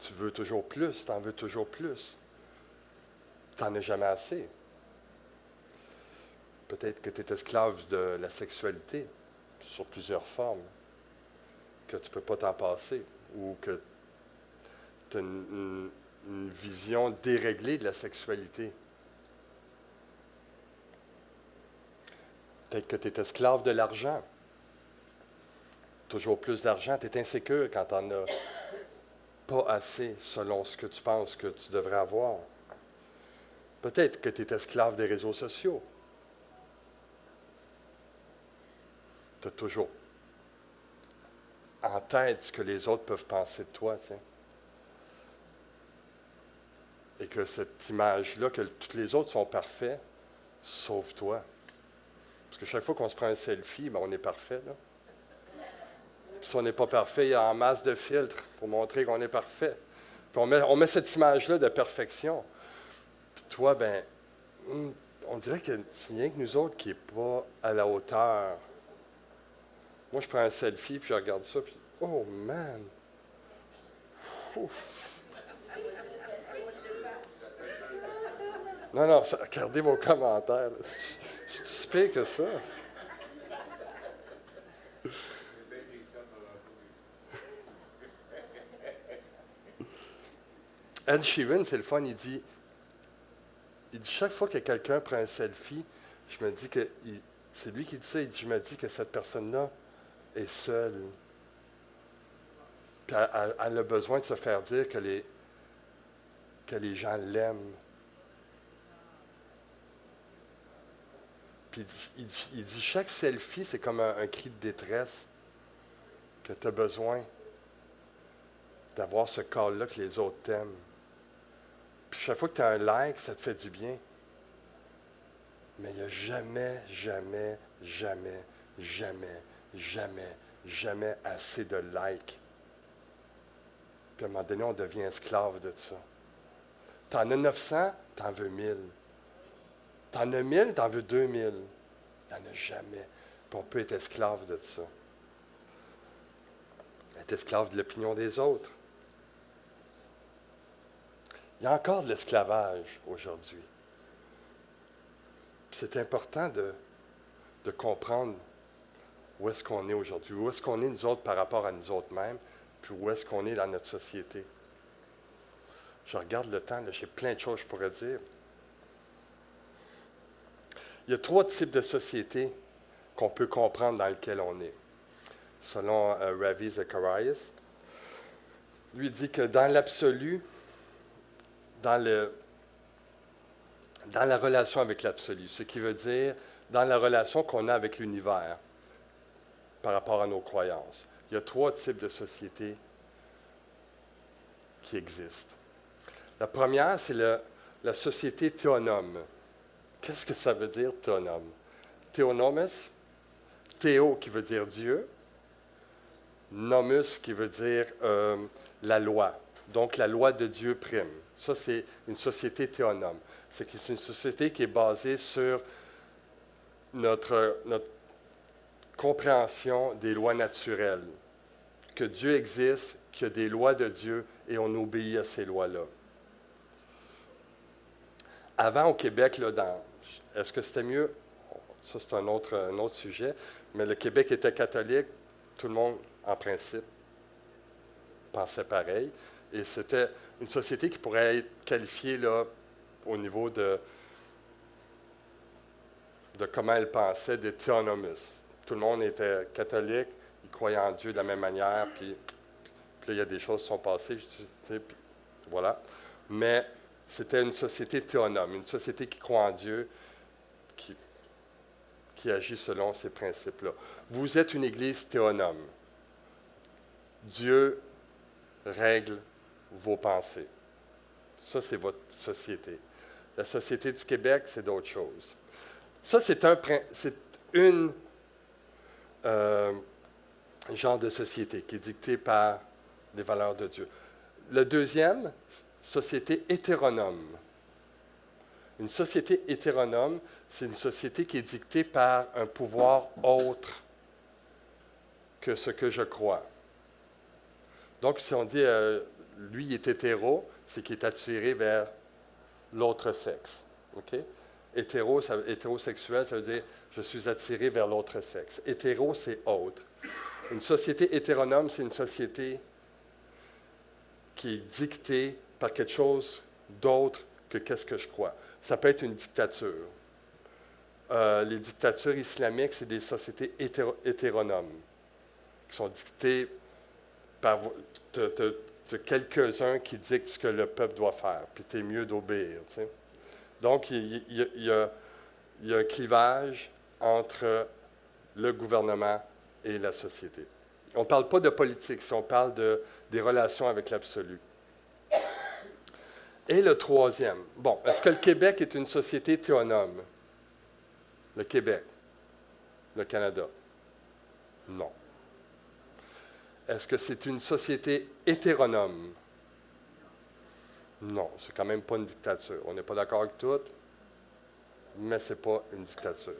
Tu veux toujours plus, tu en veux toujours plus. Tu n'en as jamais assez. Peut-être que tu es esclave de la sexualité, sur plusieurs formes, que tu ne peux pas t'en passer, ou que tu as une vision déréglée de la sexualité. Peut-être que tu es esclave de l'argent. Toujours plus d'argent, tu es insécure quand tu n'en as pas assez selon ce que tu penses que tu devrais avoir. Peut-être que tu es esclave des réseaux sociaux. Tu as toujours en tête ce que les autres peuvent penser de toi, tu sais. Et que cette image-là, que tous les autres sont parfaits, sauf toi. Parce que chaque fois qu'on se prend un selfie, on est parfait, là. Puis si on n'est pas parfait, il y a en masse de filtres pour montrer qu'on est parfait. Puis on met cette image-là de perfection. Puis toi, on dirait que c'est rien que nous autres qui n'est pas à la hauteur. Moi, je prends un selfie, puis je regarde ça, puis oh man! Ouf! Non, regardez vos commentaires. C'est si pire que ça. Ed Sheeran, c'est le fun, il dit chaque fois que quelqu'un prend un selfie, je me dis que, c'est lui qui dit ça, je me dis que cette personne-là est seule. Puis elle a besoin de se faire dire que les gens l'aiment. Puis il dit chaque selfie, c'est comme un cri de détresse, que tu as besoin d'avoir ce call-là que les autres t'aiment. Puis chaque fois que tu as un like, ça te fait du bien. Mais il n'y a jamais, jamais, jamais, jamais, jamais, jamais assez de likes. Puis à un moment donné, on devient esclave de ça. Tu en as 900, tu en veux 1000. Tu en as 1000, tu en veux 2000. Tu n'en as jamais. Puis on peut être esclave de ça. Être esclave de l'opinion des autres. Il y a encore de l'esclavage aujourd'hui. Puis c'est important de comprendre où est-ce qu'on est aujourd'hui, où est-ce qu'on est nous autres par rapport à nous autres mêmes, puis où est-ce qu'on est dans notre société. Je regarde le temps, là, j'ai plein de choses que je pourrais dire. Il y a 3 types de sociétés qu'on peut comprendre dans lesquelles on est. Selon Ravi Zacharias, lui dit que dans l'absolu, dans la relation avec l'absolu, ce qui veut dire dans la relation qu'on a avec l'univers par rapport à nos croyances. Il y a 3 types de sociétés qui existent. La première, c'est la société théonome. Qu'est-ce que ça veut dire, théonome? Théonomos, théo qui veut dire Dieu, nomus qui veut dire la loi. Donc la loi de Dieu prime. Ça, c'est une société théonome. C'est une société qui est basée sur notre compréhension des lois naturelles, que Dieu existe, qu'il y a des lois de Dieu et on obéit à ces lois-là. Avant, au Québec, là, est-ce que c'était mieux? Ça, c'est un autre sujet. Mais le Québec était catholique. Tout le monde, en principe, pensait pareil. Et c'était une société qui pourrait être qualifiée là, au niveau de comment elle pensait, des théonomistes. Tout le monde était catholique, ils croyaient en Dieu de la même manière, puis là, il y a des choses qui sont passées, puis voilà. Mais c'était une société théonome, une société qui croit en Dieu, qui agit selon ces principes-là. Vous êtes une église théonome. Dieu règle vos pensées. Ça, c'est votre société. La société du Québec, c'est d'autres choses. Ça, c'est une genre de société qui est dictée par les valeurs de Dieu. Le deuxième, société hétéronome. Une société hétéronome, c'est une société qui est dictée par un pouvoir autre que ce que je crois. Donc, si on dit, lui, il est hétéro, c'est qu'il est attiré vers l'autre sexe. OK? Hétérosexuel, ça veut dire, je suis attiré vers l'autre sexe. Hétéro, c'est autre. Une société hétéronome, c'est une société qui est dictée par quelque chose d'autre que qu'est-ce que je crois. Ça peut être une dictature. Les dictatures islamiques, c'est des sociétés hétéronomes qui sont dictées par quelques-uns qui dictent ce que le peuple doit faire, puis tu es mieux d'obéir. Tu sais. Donc, il y a un clivage entre le gouvernement et la société. On ne parle pas de politique, on parle des relations avec l'absolu. Et le troisième, bon, est-ce que le Québec est une société théonome? Le Québec, le Canada? Non. Est-ce que c'est une société hétéronome? Non, c'est quand même pas une dictature. On n'est pas d'accord avec tout, mais ce n'est pas une dictature.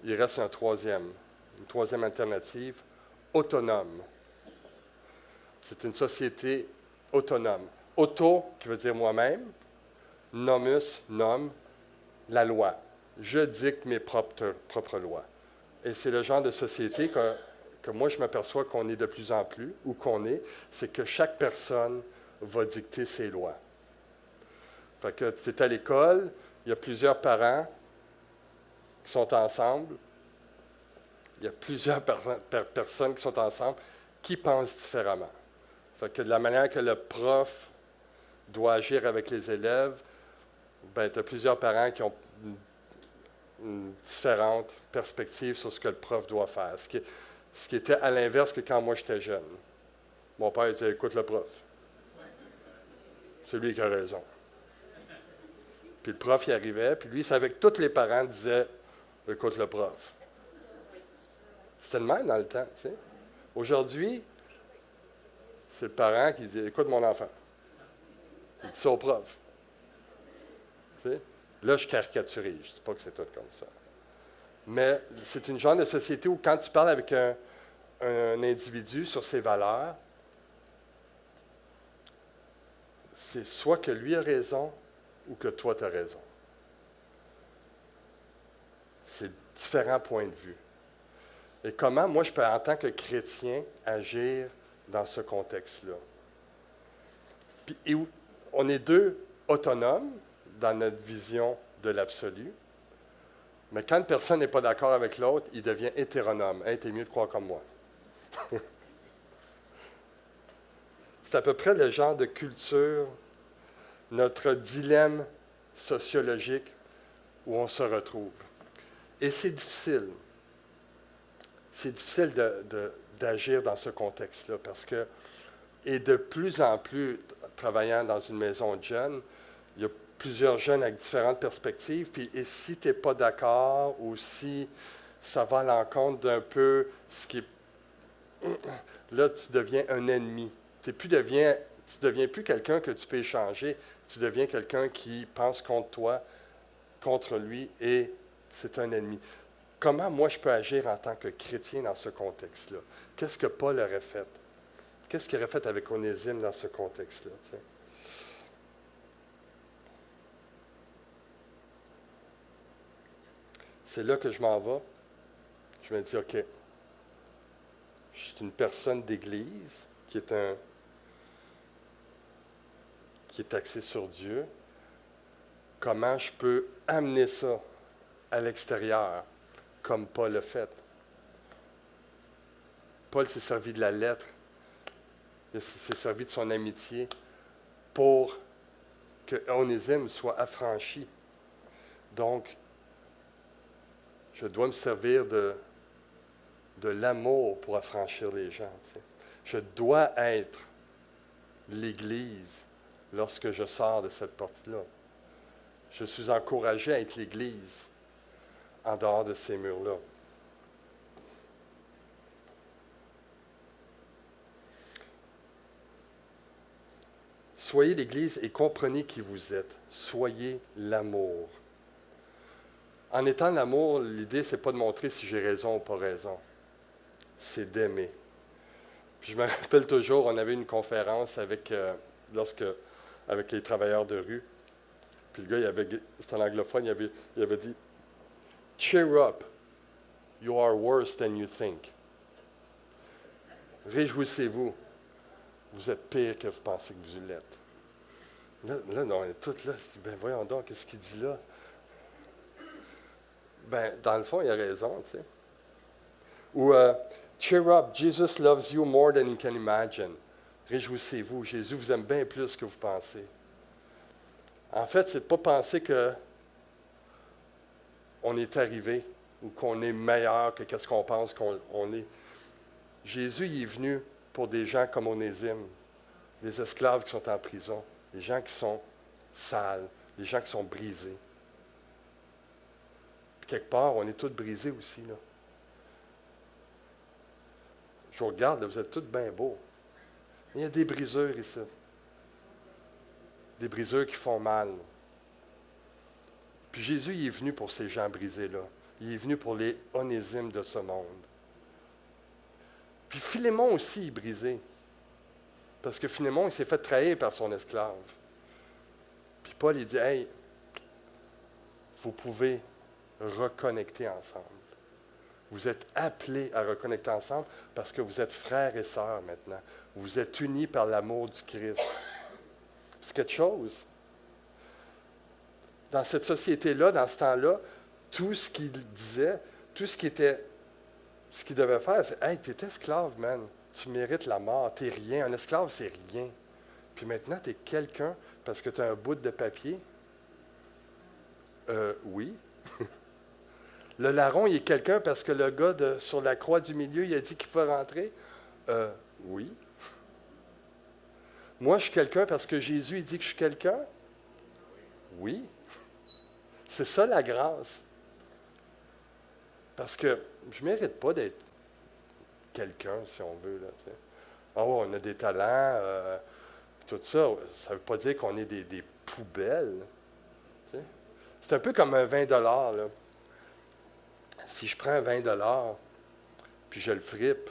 Il reste une troisième alternative, autonome. C'est une société autonome. Auto, qui veut dire moi-même, nomus, nom, la loi. Je dicte mes propres lois. Et c'est le genre de société que moi, je m'aperçois qu'on est de plus en plus, ou c'est que chaque personne va dicter ses lois. Fait que tu es à l'école, il y a plusieurs parents qui sont ensemble, il y a plusieurs personnes qui sont ensemble qui pensent différemment. Fait que de la manière que le prof doit agir avec les élèves, ben, tu as plusieurs parents qui ont une différente perspective sur ce que le prof doit faire. Ce qui était à l'inverse que quand moi j'étais jeune. Mon père disait, écoute le prof. C'est lui qui a raison. Puis le prof y arrivait, puis lui, c'est avec tous les parents, disait, écoute le prof. C'était le même dans le temps, tu sais. Aujourd'hui, c'est le parent qui dit, écoute mon enfant. Il dit ça au prof. Tu sais. Là, je caricaturise, je ne dis pas que c'est tout comme ça. Mais c'est une genre de société où quand tu parles avec un individu sur ses valeurs, c'est soit que lui a raison ou que toi tu as raison. C'est différents points de vue. Et comment, moi, je peux, en tant que chrétien, agir dans ce contexte-là? Puis, on est deux autonomes dans notre vision de l'absolu, mais quand une personne n'est pas d'accord avec l'autre, il devient hétéronome. Hey, t'es mieux de croire comme moi. C'est à peu près le genre de culture, notre dilemme sociologique où on se retrouve. Et c'est difficile. C'est difficile d'agir dans ce contexte-là parce que, et de plus en plus, travaillant dans une maison de jeunes, il y a plusieurs jeunes avec différentes perspectives, puis et si tu n'es pas d'accord ou si ça va à l'encontre d'un peu ce qui est... Là, tu deviens un ennemi. Tu tu ne deviens plus quelqu'un que tu peux échanger. Tu deviens quelqu'un qui pense contre toi, contre lui, et c'est un ennemi. Comment moi je peux agir en tant que chrétien dans ce contexte-là? Qu'est-ce que Paul aurait fait? Qu'est-ce qu'il aurait fait avec Onésime dans ce contexte-là? T'sais? C'est là que je m'en vais. Je me dis, OK, je suis une personne d'Église qui est axée sur Dieu. Comment je peux amener ça à l'extérieur, comme Paul l'a fait? Paul s'est servi de la lettre, il s'est servi de son amitié pour que Onésime soit affranchi. Donc, je dois me servir de l'amour pour affranchir les gens. T'sais. Je dois être l'Église lorsque je sors de cette porte-là. Je suis encouragé à être l'Église en dehors de ces murs-là. Soyez l'Église et comprenez qui vous êtes. Soyez l'amour. En étant l'amour, l'idée, ce n'est pas de montrer si j'ai raison ou pas raison. C'est d'aimer. Puis je me rappelle toujours, on avait une conférence avec les travailleurs de rue. Puis le gars, c'est un anglophone, il avait dit « Cheer up, you are worse than you think. » Réjouissez-vous, vous êtes pire que vous pensez que vous l'êtes. Là, on est tous là, je dis « Ben voyons donc, qu'est-ce qu'il dit là? » Ben, dans le fond, il a raison, tu sais. Ou Cheer up, Jesus loves you more than you can imagine. Réjouissez-vous, Jésus vous aime bien plus que vous pensez. En fait, c'est de ne pas penser qu'on est arrivé ou qu'on est meilleur que ce qu'on pense qu'on est. Jésus il est venu pour des gens comme Onésime, des esclaves qui sont en prison, des gens qui sont sales, des gens qui sont brisés. Puis quelque part, on est tous brisés aussi, là. Je vous regarde, là, vous êtes tous bien beaux. Il y a des briseurs ici. Des briseurs qui font mal. Puis Jésus, il est venu pour ces gens brisés-là. Il est venu pour les Onésimes de ce monde. Puis Philémon aussi est brisé. Parce que Philémon, il s'est fait trahir par son esclave. Puis Paul, il dit, « Hey, vous pouvez reconnecter ensemble. Vous êtes appelés à reconnecter ensemble parce que vous êtes frères et sœurs maintenant. Vous êtes unis par l'amour du Christ. » C'est quelque chose. Dans cette société-là, dans ce temps-là, tout ce qu'il disait, tout ce qu'il devait faire, c'est « Hey, t'es esclave, man. Tu mérites la mort. T'es rien. Un esclave, c'est rien. Puis maintenant, t'es quelqu'un parce que tu as un bout de papier. » Oui. Le larron, il est quelqu'un parce que le gars sur la croix du milieu, il a dit qu'il pouvait rentrer. Oui. Moi, je suis quelqu'un parce que Jésus, il dit que je suis quelqu'un. Oui. C'est ça la grâce. Parce que je ne mérite pas d'être quelqu'un, si on veut. Là, oh, on a des talents, tout ça. Ça ne veut pas dire qu'on est des poubelles. T'sais. C'est un peu comme un 20 $. Là. Si je prends un 20 $, puis je le fripe,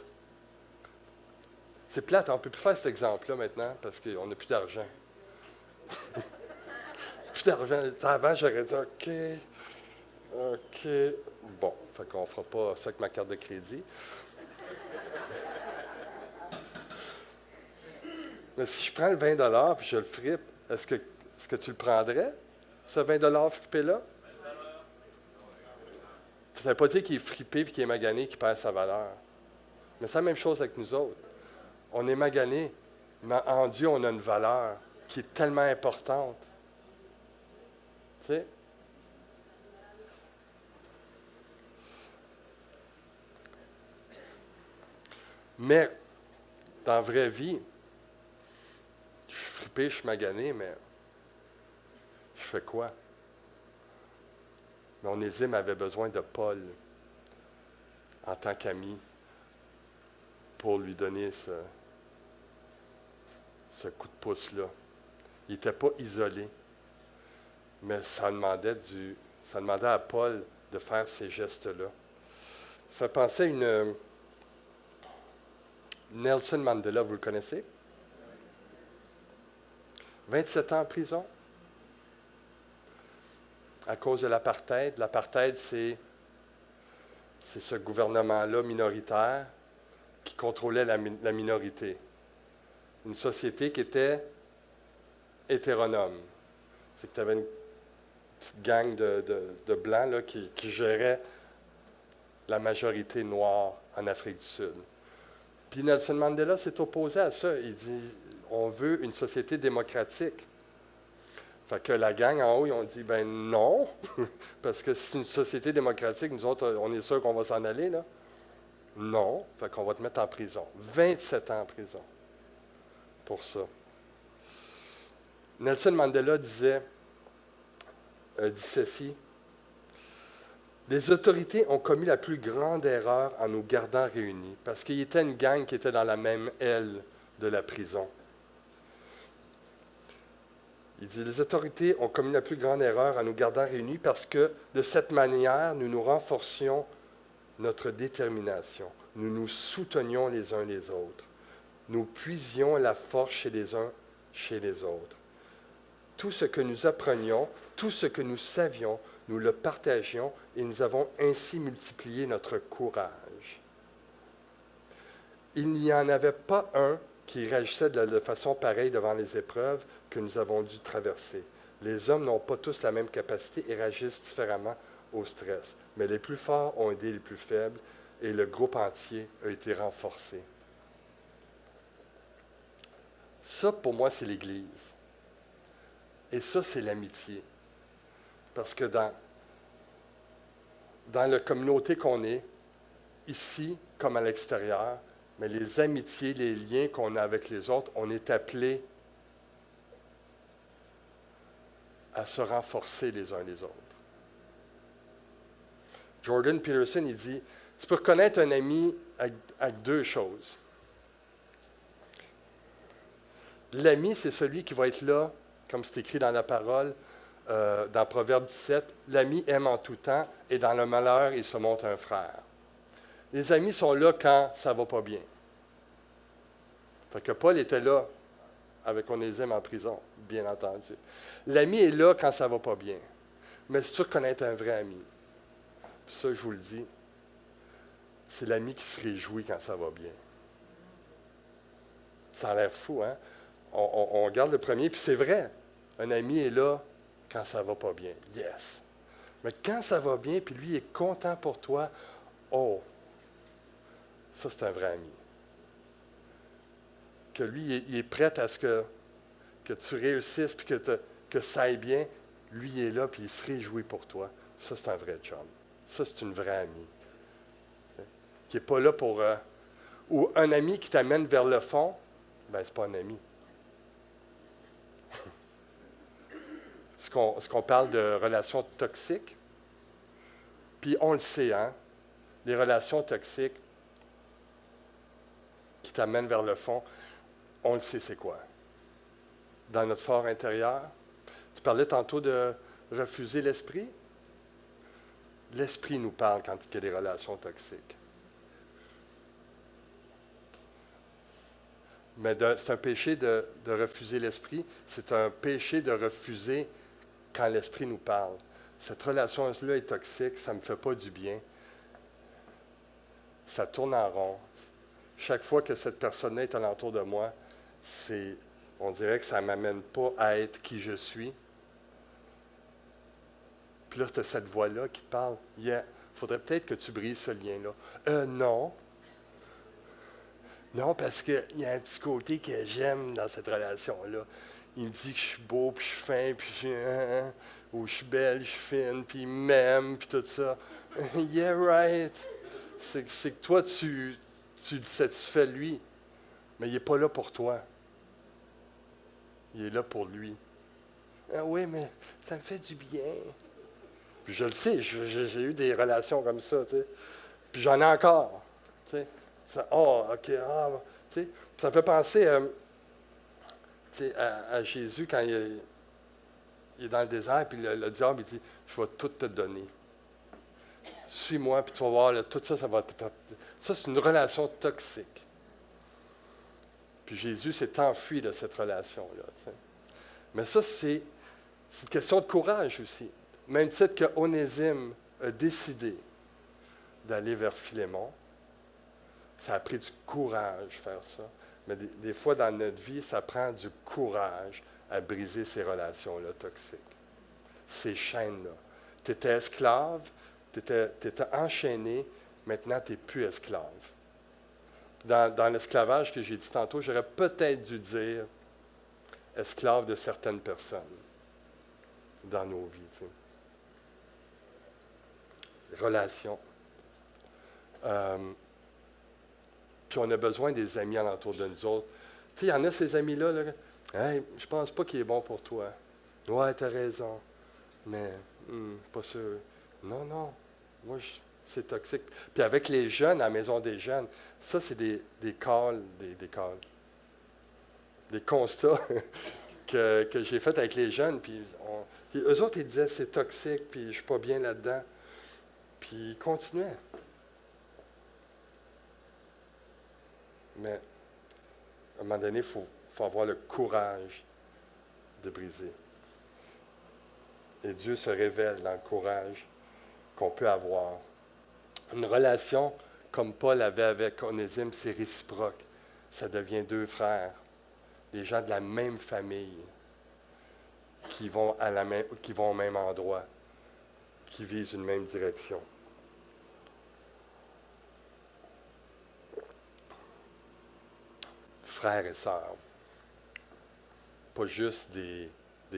c'est plate, on ne peut plus faire cet exemple-là maintenant parce qu'on n'a plus d'argent. Plus d'argent. Avant, j'aurais dit OK. Bon, fait qu'on ne fera pas ça avec ma carte de crédit. Mais si je prends le 20 $ puis je le fripe, est-ce que tu le prendrais, ce 20 $ frippé-là? Ça ne veut pas dire qu'il est frippé et qu'il est magané, qu'il perd sa valeur. Mais c'est la même chose avec nous autres. On est magané, mais en Dieu, on a une valeur qui est tellement importante. Tu sais? Mais, dans la vraie vie, je suis frippé, je suis magané, mais je fais quoi? Mais Onésime avait besoin de Paul en tant qu'ami pour lui donner ce coup de pouce-là. Il n'était pas isolé, mais ça demandait à Paul de faire ces gestes-là. Ça fait penser à Nelson Mandela, vous le connaissez? 27 ans en prison à cause de l'apartheid. L'apartheid, c'est ce gouvernement-là minoritaire qui contrôlait la minorité. Une société qui était hétéronome. C'est que tu avais une petite gang de Blancs là, qui gérait la majorité noire en Afrique du Sud. Puis Nelson Mandela s'est opposé à ça. Il dit, on veut une société démocratique. Fait que la gang en haut, ils ont dit, ben non, parce que c'est une société démocratique, nous autres, on est sûr qu'on va s'en aller, là. Non, fait qu'on va te mettre en prison. 27 ans en prison pour ça. Nelson Mandela dit ceci, « Les autorités ont commis la plus grande erreur en nous gardant réunis, parce qu'il y était une gang qui était dans la même aile de la prison. » Il dit, « Les autorités ont commis la plus grande erreur en nous gardant réunis parce que, de cette manière, nous nous renforcions notre détermination. Nous nous soutenions les uns les autres. Nous puisions la force chez les uns, chez les autres. Tout ce que nous apprenions, tout ce que nous savions, nous le partagions et nous avons ainsi multiplié notre courage. Il n'y en avait pas un qui réagissait de façon pareille devant les épreuves que nous avons dû traverser. Les hommes n'ont pas tous la même capacité et réagissent différemment au stress. Mais les plus forts ont aidé les plus faibles et le groupe entier a été renforcé. » Ça, pour moi, c'est l'Église. Et ça, c'est l'amitié. Parce que dans la communauté qu'on est, ici comme à l'extérieur, mais les amitiés, les liens qu'on a avec les autres, on est appelés à se renforcer les uns les autres. Jordan Peterson, il dit, tu peux reconnaître un ami avec deux choses. L'ami, c'est celui qui va être là, comme c'est écrit dans la parole, dans Proverbe 17, « L'ami aime en tout temps, et dans le malheur, il se montre un frère. » Les amis sont là quand ça ne va pas bien. Fait que Paul était là avec Onésime en prison, bien entendu. L'ami est là quand ça ne va pas bien. Mais c'est sûr connaître un vrai ami. Puis ça, je vous le dis, c'est l'ami qui se réjouit quand ça va bien. Ça a l'air fou, hein? On regarde le premier, puis c'est vrai. Un ami est là quand ça ne va pas bien. Yes. Mais quand ça va bien, puis lui est content pour toi, oh, ça c'est un vrai ami. Que lui, il est prêt à ce que tu réussisses, puis que ça aille bien. Lui, il est là, puis il se réjouit pour toi. Ça, c'est un vrai chum. Ça, c'est une vraie amie. Qui n'est pas là pour... ou un ami qui t'amène vers le fond, bien, ce n'est pas un ami. Est-ce qu'on parle de relations toxiques? Puis on le sait, hein? Les relations toxiques qui t'amènent vers le fond, on le sait c'est quoi. Dans notre fort intérieur, tu parlais tantôt de refuser l'esprit. L'esprit nous parle quand il y a des relations toxiques. Mais c'est un péché de refuser l'esprit. C'est un péché de refuser quand l'esprit nous parle. Cette relation-là est toxique, ça ne me fait pas du bien. Ça tourne en rond. Chaque fois que cette personne-là est alentour de moi, on dirait que ça ne m'amène pas à être qui je suis. Puis là, tu as cette voix-là qui te parle. Il faudrait peut-être que tu brises ce lien-là. Non. Non, parce qu'il y a un petit côté que j'aime dans cette relation-là. Il me dit que je suis beau, puis je suis fin, puis je suis... ou je suis belle, je suis fine, puis il m'aime, puis tout ça. Yeah, right. C'est que toi, tu le satisfais lui, mais il n'est pas là pour toi. Il est là pour lui. Ah oui, mais ça me fait du bien. Puis je le sais, j'ai eu des relations comme ça, tu sais. Puis j'en ai encore, tu sais. OK, tu sais. Ça me fait penser... tu sais, à Jésus, quand il est dans le désert, puis le diable, il dit, je vais tout te donner. Suis-moi, puis tu vas voir, là, tout ça, ça va te... Ça, c'est une relation toxique. Puis Jésus s'est enfui de cette relation-là. Tu sais. Mais ça, c'est une question de courage aussi. Même titre que Onésime a décidé d'aller vers Philémon, ça a pris du courage faire ça. Mais des fois, dans notre vie, ça prend du courage à briser ces relations-là toxiques. Ces chaînes-là. Tu étais esclave, tu étais enchaîné, maintenant tu n'es plus esclave. Dans l'esclavage que j'ai dit tantôt, j'aurais peut-être dû dire esclave de certaines personnes dans nos vies. Tu sais. Relations. Puis on a besoin des amis alentour de nous autres. Tu sais, il y en a ces amis-là, là, hey, je pense pas qu'il est bon pour toi. Ouais, tu as raison. Mais, pas sûr. Non. Moi, c'est toxique. Puis avec les jeunes, à la maison des jeunes, ça, c'est des constats que j'ai faits avec les jeunes. Puis eux autres, ils disaient, c'est toxique, puis je suis pas bien là-dedans. Puis ils continuaient. Mais, à un moment donné, il faut avoir le courage de briser. Et Dieu se révèle dans le courage qu'on peut avoir. Une relation, comme Paul avait avec Onésime, c'est réciproque. Ça devient deux frères, des gens de la même famille, qui vont au même endroit, qui visent une même direction. Frères et sœurs. Pas juste des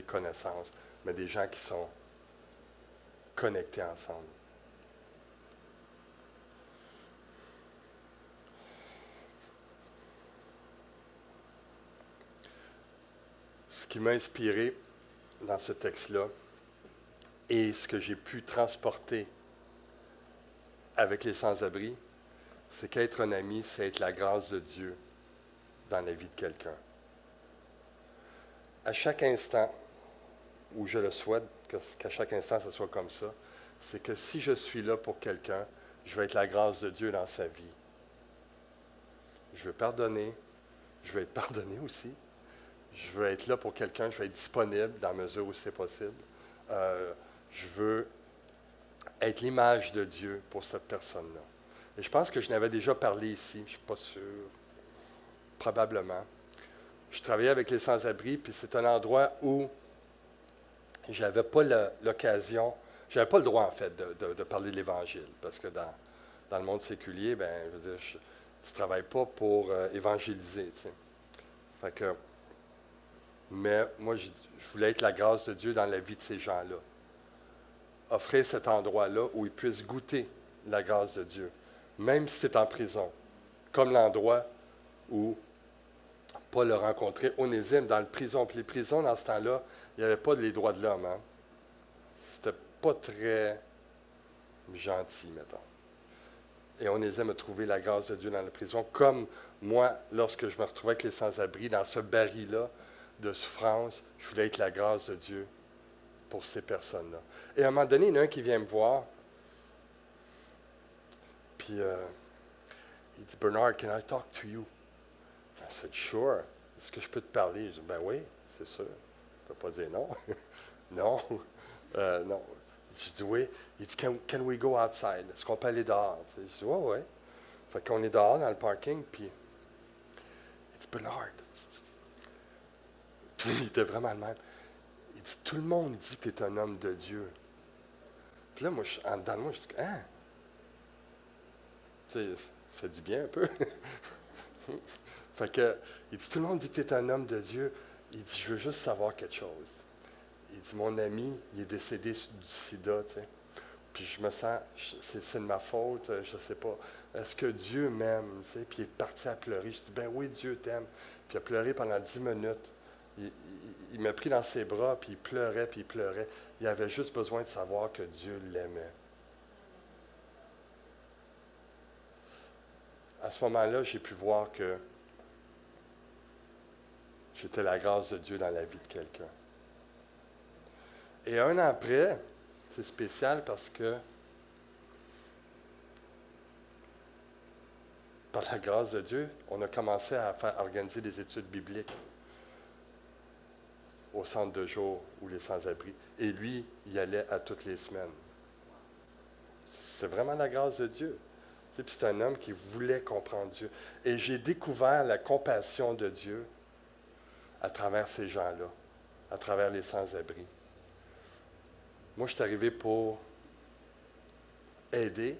connaissances, mais des gens qui sont connectés ensemble. Ce qui m'a inspiré dans ce texte-là et ce que j'ai pu transporter avec les sans-abri, c'est qu'être un ami, c'est être la grâce de Dieu dans la vie de quelqu'un. À chaque instant, où je le souhaite, qu'à chaque instant, ce soit comme ça, c'est que si je suis là pour quelqu'un, je vais être la grâce de Dieu dans sa vie. Je veux pardonner, je veux être pardonné aussi. Je veux être là pour quelqu'un, je veux être disponible dans la mesure où c'est possible. Je veux être l'image de Dieu pour cette personne-là. Et je pense que je n'avais déjà parlé ici, je ne suis pas sûr, probablement. Je travaillais avec les sans-abri, puis c'est un endroit où j'avais pas l'occasion, j'avais pas le droit, en fait, de parler de l'Évangile, parce que dans le monde séculier, ben, je veux dire, tu ne travailles pas pour évangéliser, tu sais. Fait que, mais moi, je voulais être la grâce de Dieu dans la vie de ces gens-là. Offrir cet endroit-là où ils puissent goûter la grâce de Dieu, même si c'est en prison, comme l'endroit où Paul a rencontré Onésime dans la prison. Puis les prisons, dans ce temps-là, il n'y avait pas les droits de l'homme. Hein? C'était pas très gentil, mettons. Et Onésime a trouvé la grâce de Dieu dans la prison, comme moi, lorsque je me retrouvais avec les sans-abri, dans ce baril-là de souffrance, je voulais être la grâce de Dieu pour ces personnes-là. Et à un moment donné, il y en a un qui vient me voir, puis il dit, Bernard, can I talk to you? I said, sure. Est-ce que je peux te parler? Je dis, ben oui, c'est sûr. Je ne peux pas dire non. Non. Non. Je dis oui. Il dit, can we go outside? Est-ce qu'on peut aller dehors? Je dis, ouais. Fait qu'on est dehors dans le parking, puis il dit, Bernard. Puis il était vraiment le même. Il dit, tout le monde dit que tu es un homme de Dieu. Puis là, moi, en dedans de moi, je dis, hein? Tu sais, ça fait du bien un peu. Fait que, il dit, tout le monde dit que tu es un homme de Dieu. Il dit, je veux juste savoir quelque chose. Il dit, mon ami, il est décédé du sida, tu sais. Puis je me sens, c'est de ma faute, je ne sais pas. Est-ce que Dieu m'aime, tu sais? Puis il est parti à pleurer. Je dis, ben oui, Dieu t'aime. Puis il a pleuré pendant 10 minutes. Il m'a pris dans ses bras, puis il pleurait, puis il pleurait. Il avait juste besoin de savoir que Dieu l'aimait. À ce moment-là, j'ai pu voir que J'étais la grâce de Dieu dans la vie de quelqu'un. Et 1 an après, c'est spécial parce que, par la grâce de Dieu, on a commencé à organiser des études bibliques au centre de jour ou les sans-abri. Et lui, il allait à toutes les semaines. C'est vraiment la grâce de Dieu. Puis c'est un homme qui voulait comprendre Dieu. Et j'ai découvert la compassion de Dieu à travers ces gens-là, à travers les sans-abri. Moi, je suis arrivé pour aider.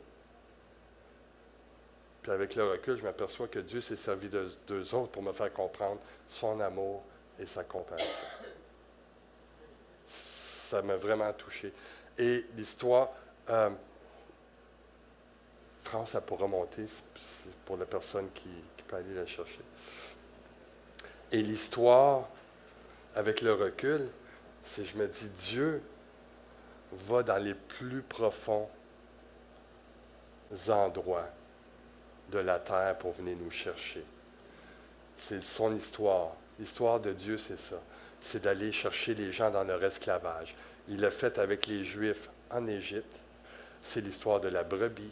Puis avec le recul, je m'aperçois que Dieu s'est servi d'eux autres pour me faire comprendre son amour et sa compassion. Ça m'a vraiment touché. Et l'histoire, France, ça pourra monter, c'est pour la personne qui peut aller la chercher. Et l'histoire, avec le recul, c'est je me dis, Dieu va dans les plus profonds endroits de la terre pour venir nous chercher. C'est son histoire. L'histoire de Dieu, c'est ça. C'est d'aller chercher les gens dans leur esclavage. Il l'a fait avec les Juifs en Égypte. C'est l'histoire de la brebis.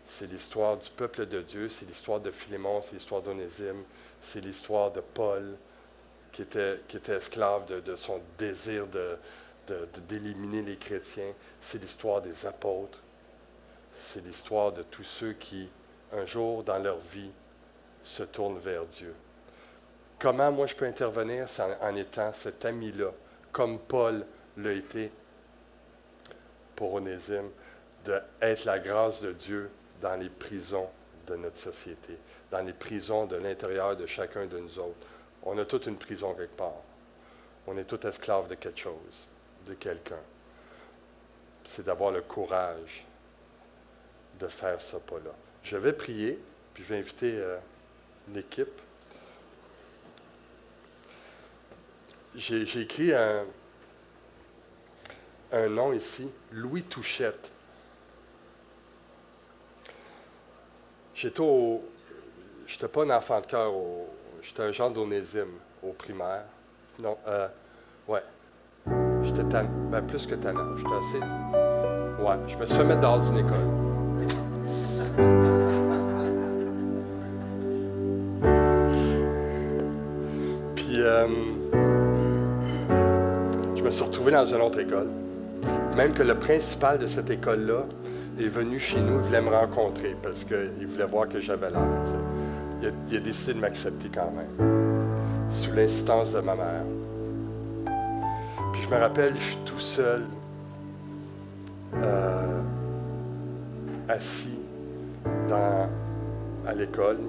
C'est l'histoire du peuple de Dieu. C'est l'histoire de Philémon. C'est l'histoire d'Onésime. C'est l'histoire de Paul, qui était esclave de son désir d'éliminer les chrétiens. C'est l'histoire des apôtres. C'est l'histoire de tous ceux qui, un jour dans leur vie, se tournent vers Dieu. Comment moi je peux intervenir en étant cet ami-là, comme Paul l'a été pour Onésime, d'être la grâce de Dieu dans les prisons de notre société, dans les prisons de l'intérieur de chacun de nous autres. On a toute une prison quelque part. On est tous esclaves de quelque chose, de quelqu'un. C'est d'avoir le courage de faire ce pas-là. Je vais prier, puis je vais inviter l'équipe. J'ai écrit un nom ici, Louis Touchette. J'étais pas un enfant de cœur, j'étais un genre d'onésime au primaire. Non, ouais. J'étais plus que tannant, j'étais assez... Ouais, je me suis fait mettre dehors d'une école. Puis, je me suis retrouvé dans une autre école. Même que le principal de cette école-là est venu chez nous, il voulait me rencontrer parce qu'il voulait voir que j'avais l'air. Il a décidé de m'accepter quand même, sous l'insistance de ma mère. Puis je me rappelle, je suis tout seul, assis à l'école.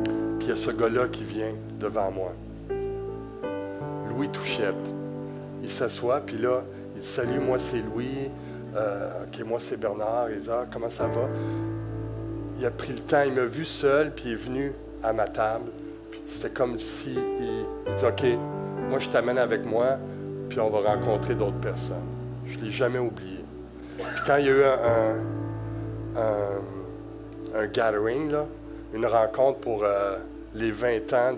Puis il y a ce gars-là qui vient devant moi. Louis Touchette. Il s'assoit, puis là, il dit « Salut, moi c'est Louis. OK, moi c'est Bernard. » Il dit « Ah, comment ça va? » Il a pris le temps, il m'a vu seul, puis il est venu à ma table. Puis c'était comme si il dit « OK, moi je t'amène avec moi, puis on va rencontrer d'autres personnes. » Je ne l'ai jamais oublié. Puis quand il y a eu un gathering, là, une rencontre pour les 20 ans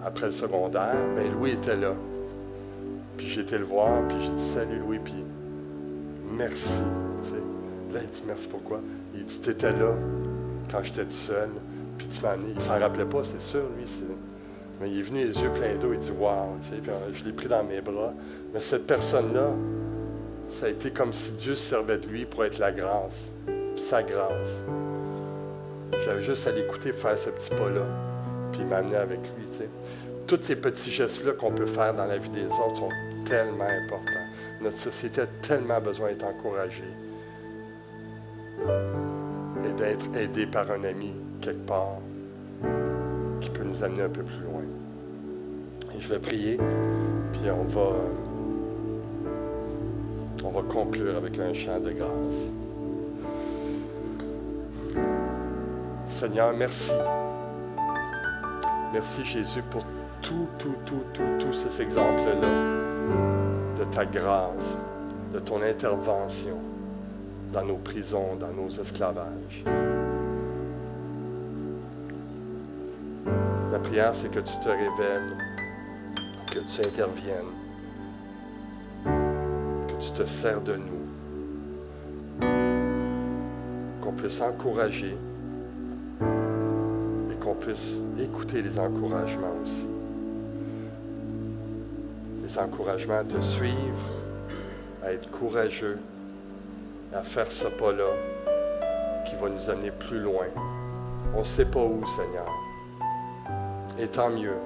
après le secondaire, bien Louis était là. Puis j'ai été le voir, puis j'ai dit « Salut Louis, puis merci. » Là, il dit « Merci pourquoi? » Il dit « T'étais là quand j'étais tout seul, puis tu m'as amené. » Il ne s'en rappelait pas, c'est sûr, lui. Mais il est venu les yeux pleins d'eau, il dit « Wow! » Puis je l'ai pris dans mes bras. Mais cette personne-là, ça a été comme si Dieu se servait de lui pour être la grâce, sa grâce. J'avais juste à l'écouter faire ce petit pas-là, puis m'amener avec lui. T'sais. Tous ces petits gestes-là qu'on peut faire dans la vie des autres sont tellement importants. Notre société a tellement besoin d'être encouragée et d'être aidée par un ami quelque part qui peut nous amener un peu plus loin. Et je vais prier, puis on va conclure avec un chant de grâce. Seigneur, merci. Merci Jésus pour tous ces exemples-là de ta grâce, de ton intervention dans nos prisons, dans nos esclavages. La prière, c'est que tu te révèles, que tu interviennes, que tu te sers de nous, qu'on puisse encourager et qu'on puisse écouter les encouragements aussi. Les encouragements à te suivre, à être courageux, à faire ce pas-là qui va nous amener plus loin. On ne sait pas où, Seigneur. Et tant mieux,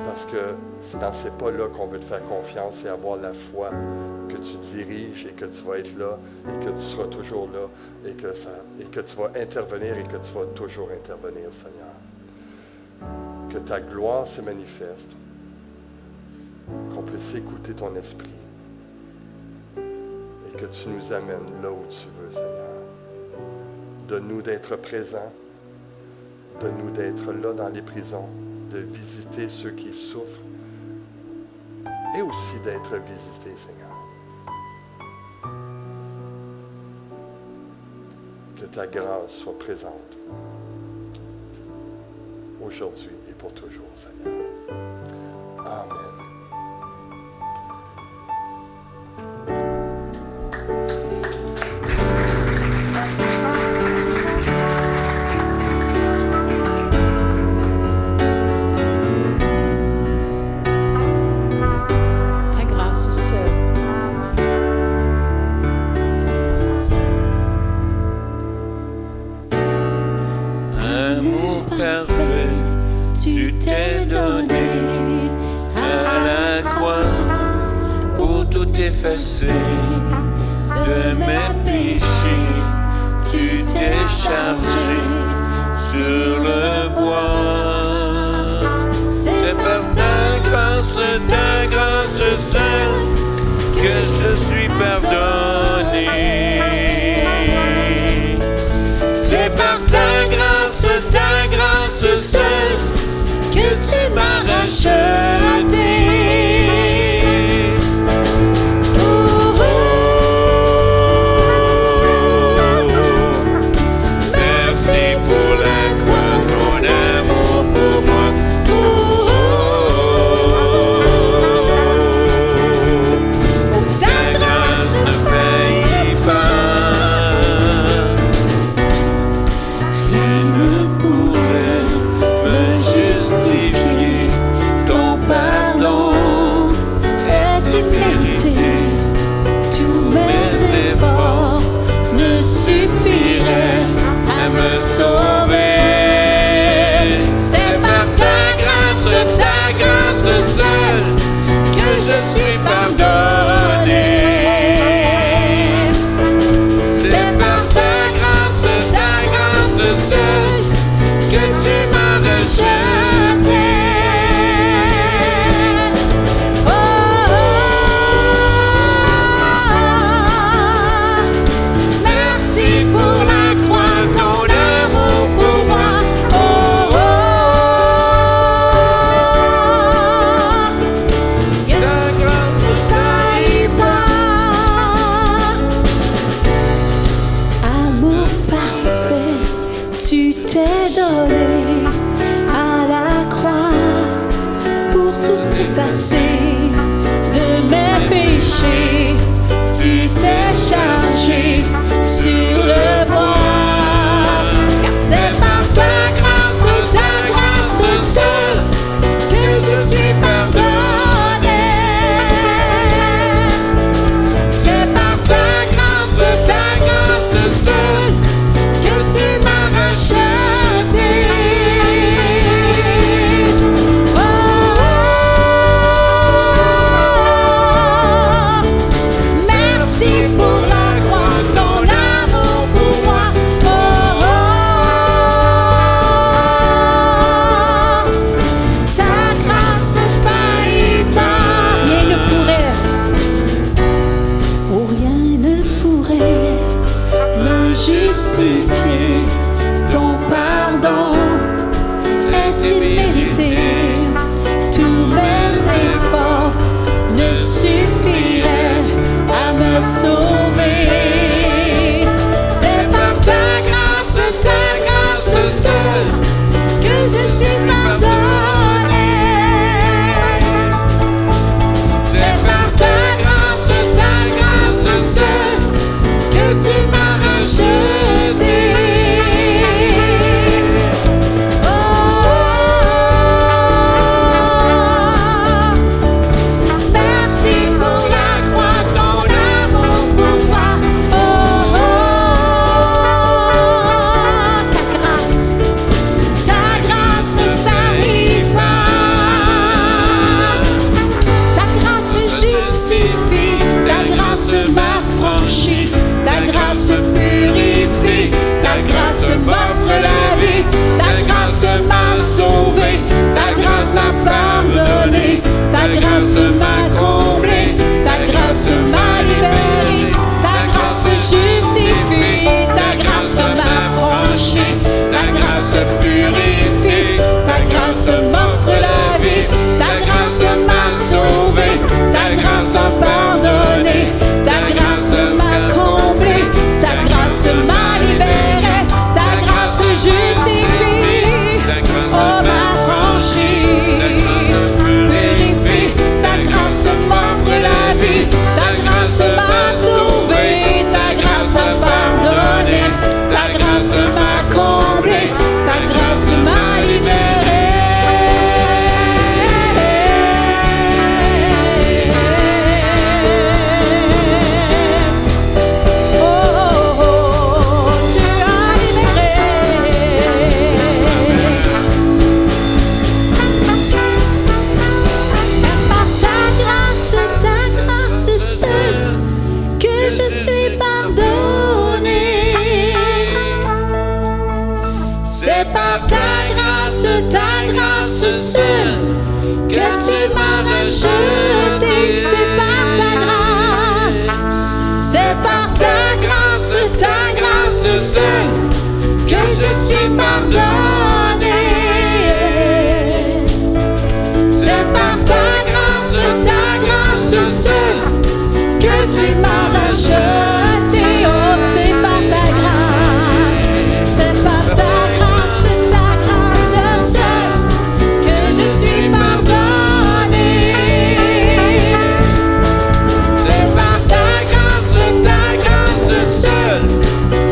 parce que c'est dans ces pas-là qu'on veut te faire confiance et avoir la foi que tu diriges et que tu vas être là et que tu seras toujours là et que tu vas intervenir et que tu vas toujours intervenir, Seigneur. Que ta gloire se manifeste, qu'on puisse écouter ton esprit et que tu nous amènes là où tu veux, Seigneur. Donne-nous d'être présents, donne-nous d'être là dans les prisons, de visiter ceux qui souffrent et aussi d'être visités, Seigneur. Que ta grâce soit présente aujourd'hui et pour toujours, Seigneur. Amen. De mes péchés, tu t'es chargé sur le bois. C'est par ta grâce seule, que je suis pardonné. C'est par ta grâce seule, que tu m'as racheté. Je suis justifie, ta grâce m'affranchit, ta grâce purifie, ta grâce m'offre la vie, ta grâce m'a sauvé, ta grâce m'a pardonné, ta grâce m'a comblé, ta grâce m'a libéré, ta grâce justifie, ta grâce m'affranchit, ta grâce purifie, ta grâce m'offre la vie, ta grâce m'a sauvé, ta grâce a pardonné, ta grâce m'a comblé, ta grâce m'a libéré, ta grâce justifie, oh m'affranchit, purifie, ta grâce m'offre la vie, ta grâce m'a sauvé, ta grâce a pardonné, ta grâce m'a comblé, ta grâce m'a libéré. Je suis pardonné. C'est par ta grâce seule que tu m'as racheté. C'est par ta grâce, c'est par ta grâce seule que je suis pardonné. C'est par ta grâce seule que tu m'as racheté, oh, c'est par ta grâce, c'est par ta grâce seule que je suis pardonné. C'est par ta grâce seule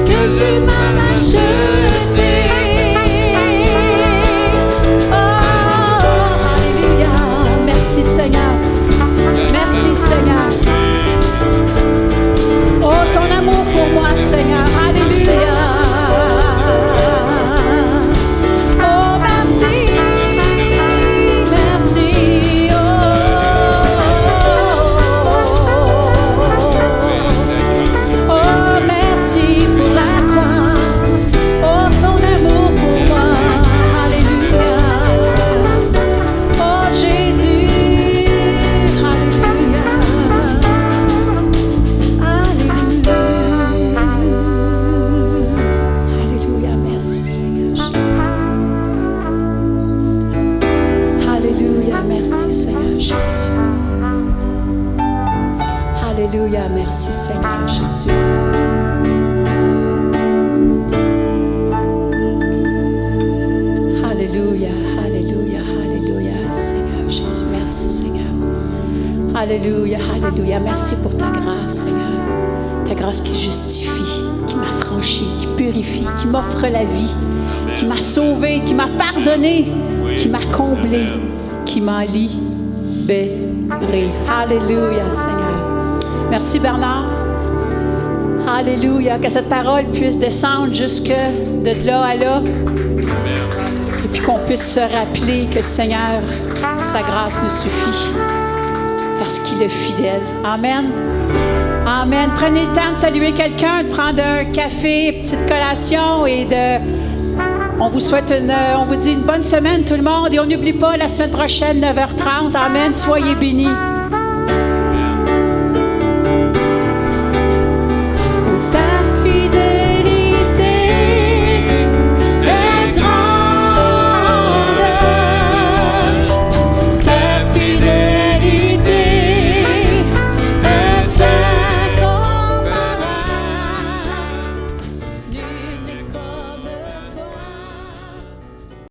que tu m'as racheté. Oh, alléluia, merci Seigneur, merci Seigneur. Oh, ton amour pour moi, Seigneur. Alléluia. Oh, merci. Merci. Oh, oh, merci pour la croix. Oh, ton amour pour moi. Alléluia. Oh, Jésus. Alléluia. Alléluia, merci Seigneur. Alléluia, merci Seigneur Jésus. Alléluia, merci Seigneur Jésus. Alléluia, alléluia, alléluia, Seigneur Jésus, merci Seigneur. Alléluia, alléluia, merci pour ta grâce Seigneur. Ta grâce qui justifie, qui m'affranchit, qui purifie, qui m'offre la vie, qui m'a sauvé, qui m'a pardonné, qui m'a comblé, qui m'a libéré. Alléluia, Seigneur. Merci, Bernard. Alléluia. Que cette parole puisse descendre jusque de là à là. Et puis qu'on puisse se rappeler que le Seigneur, sa grâce nous suffit parce qu'il est fidèle. Amen. Amen. Prenez le temps de saluer quelqu'un, de prendre un café, une petite collation et on vous souhaite on vous dit une bonne semaine tout le monde et on n'oublie pas la semaine prochaine 9h30. Amen. Soyez bénis.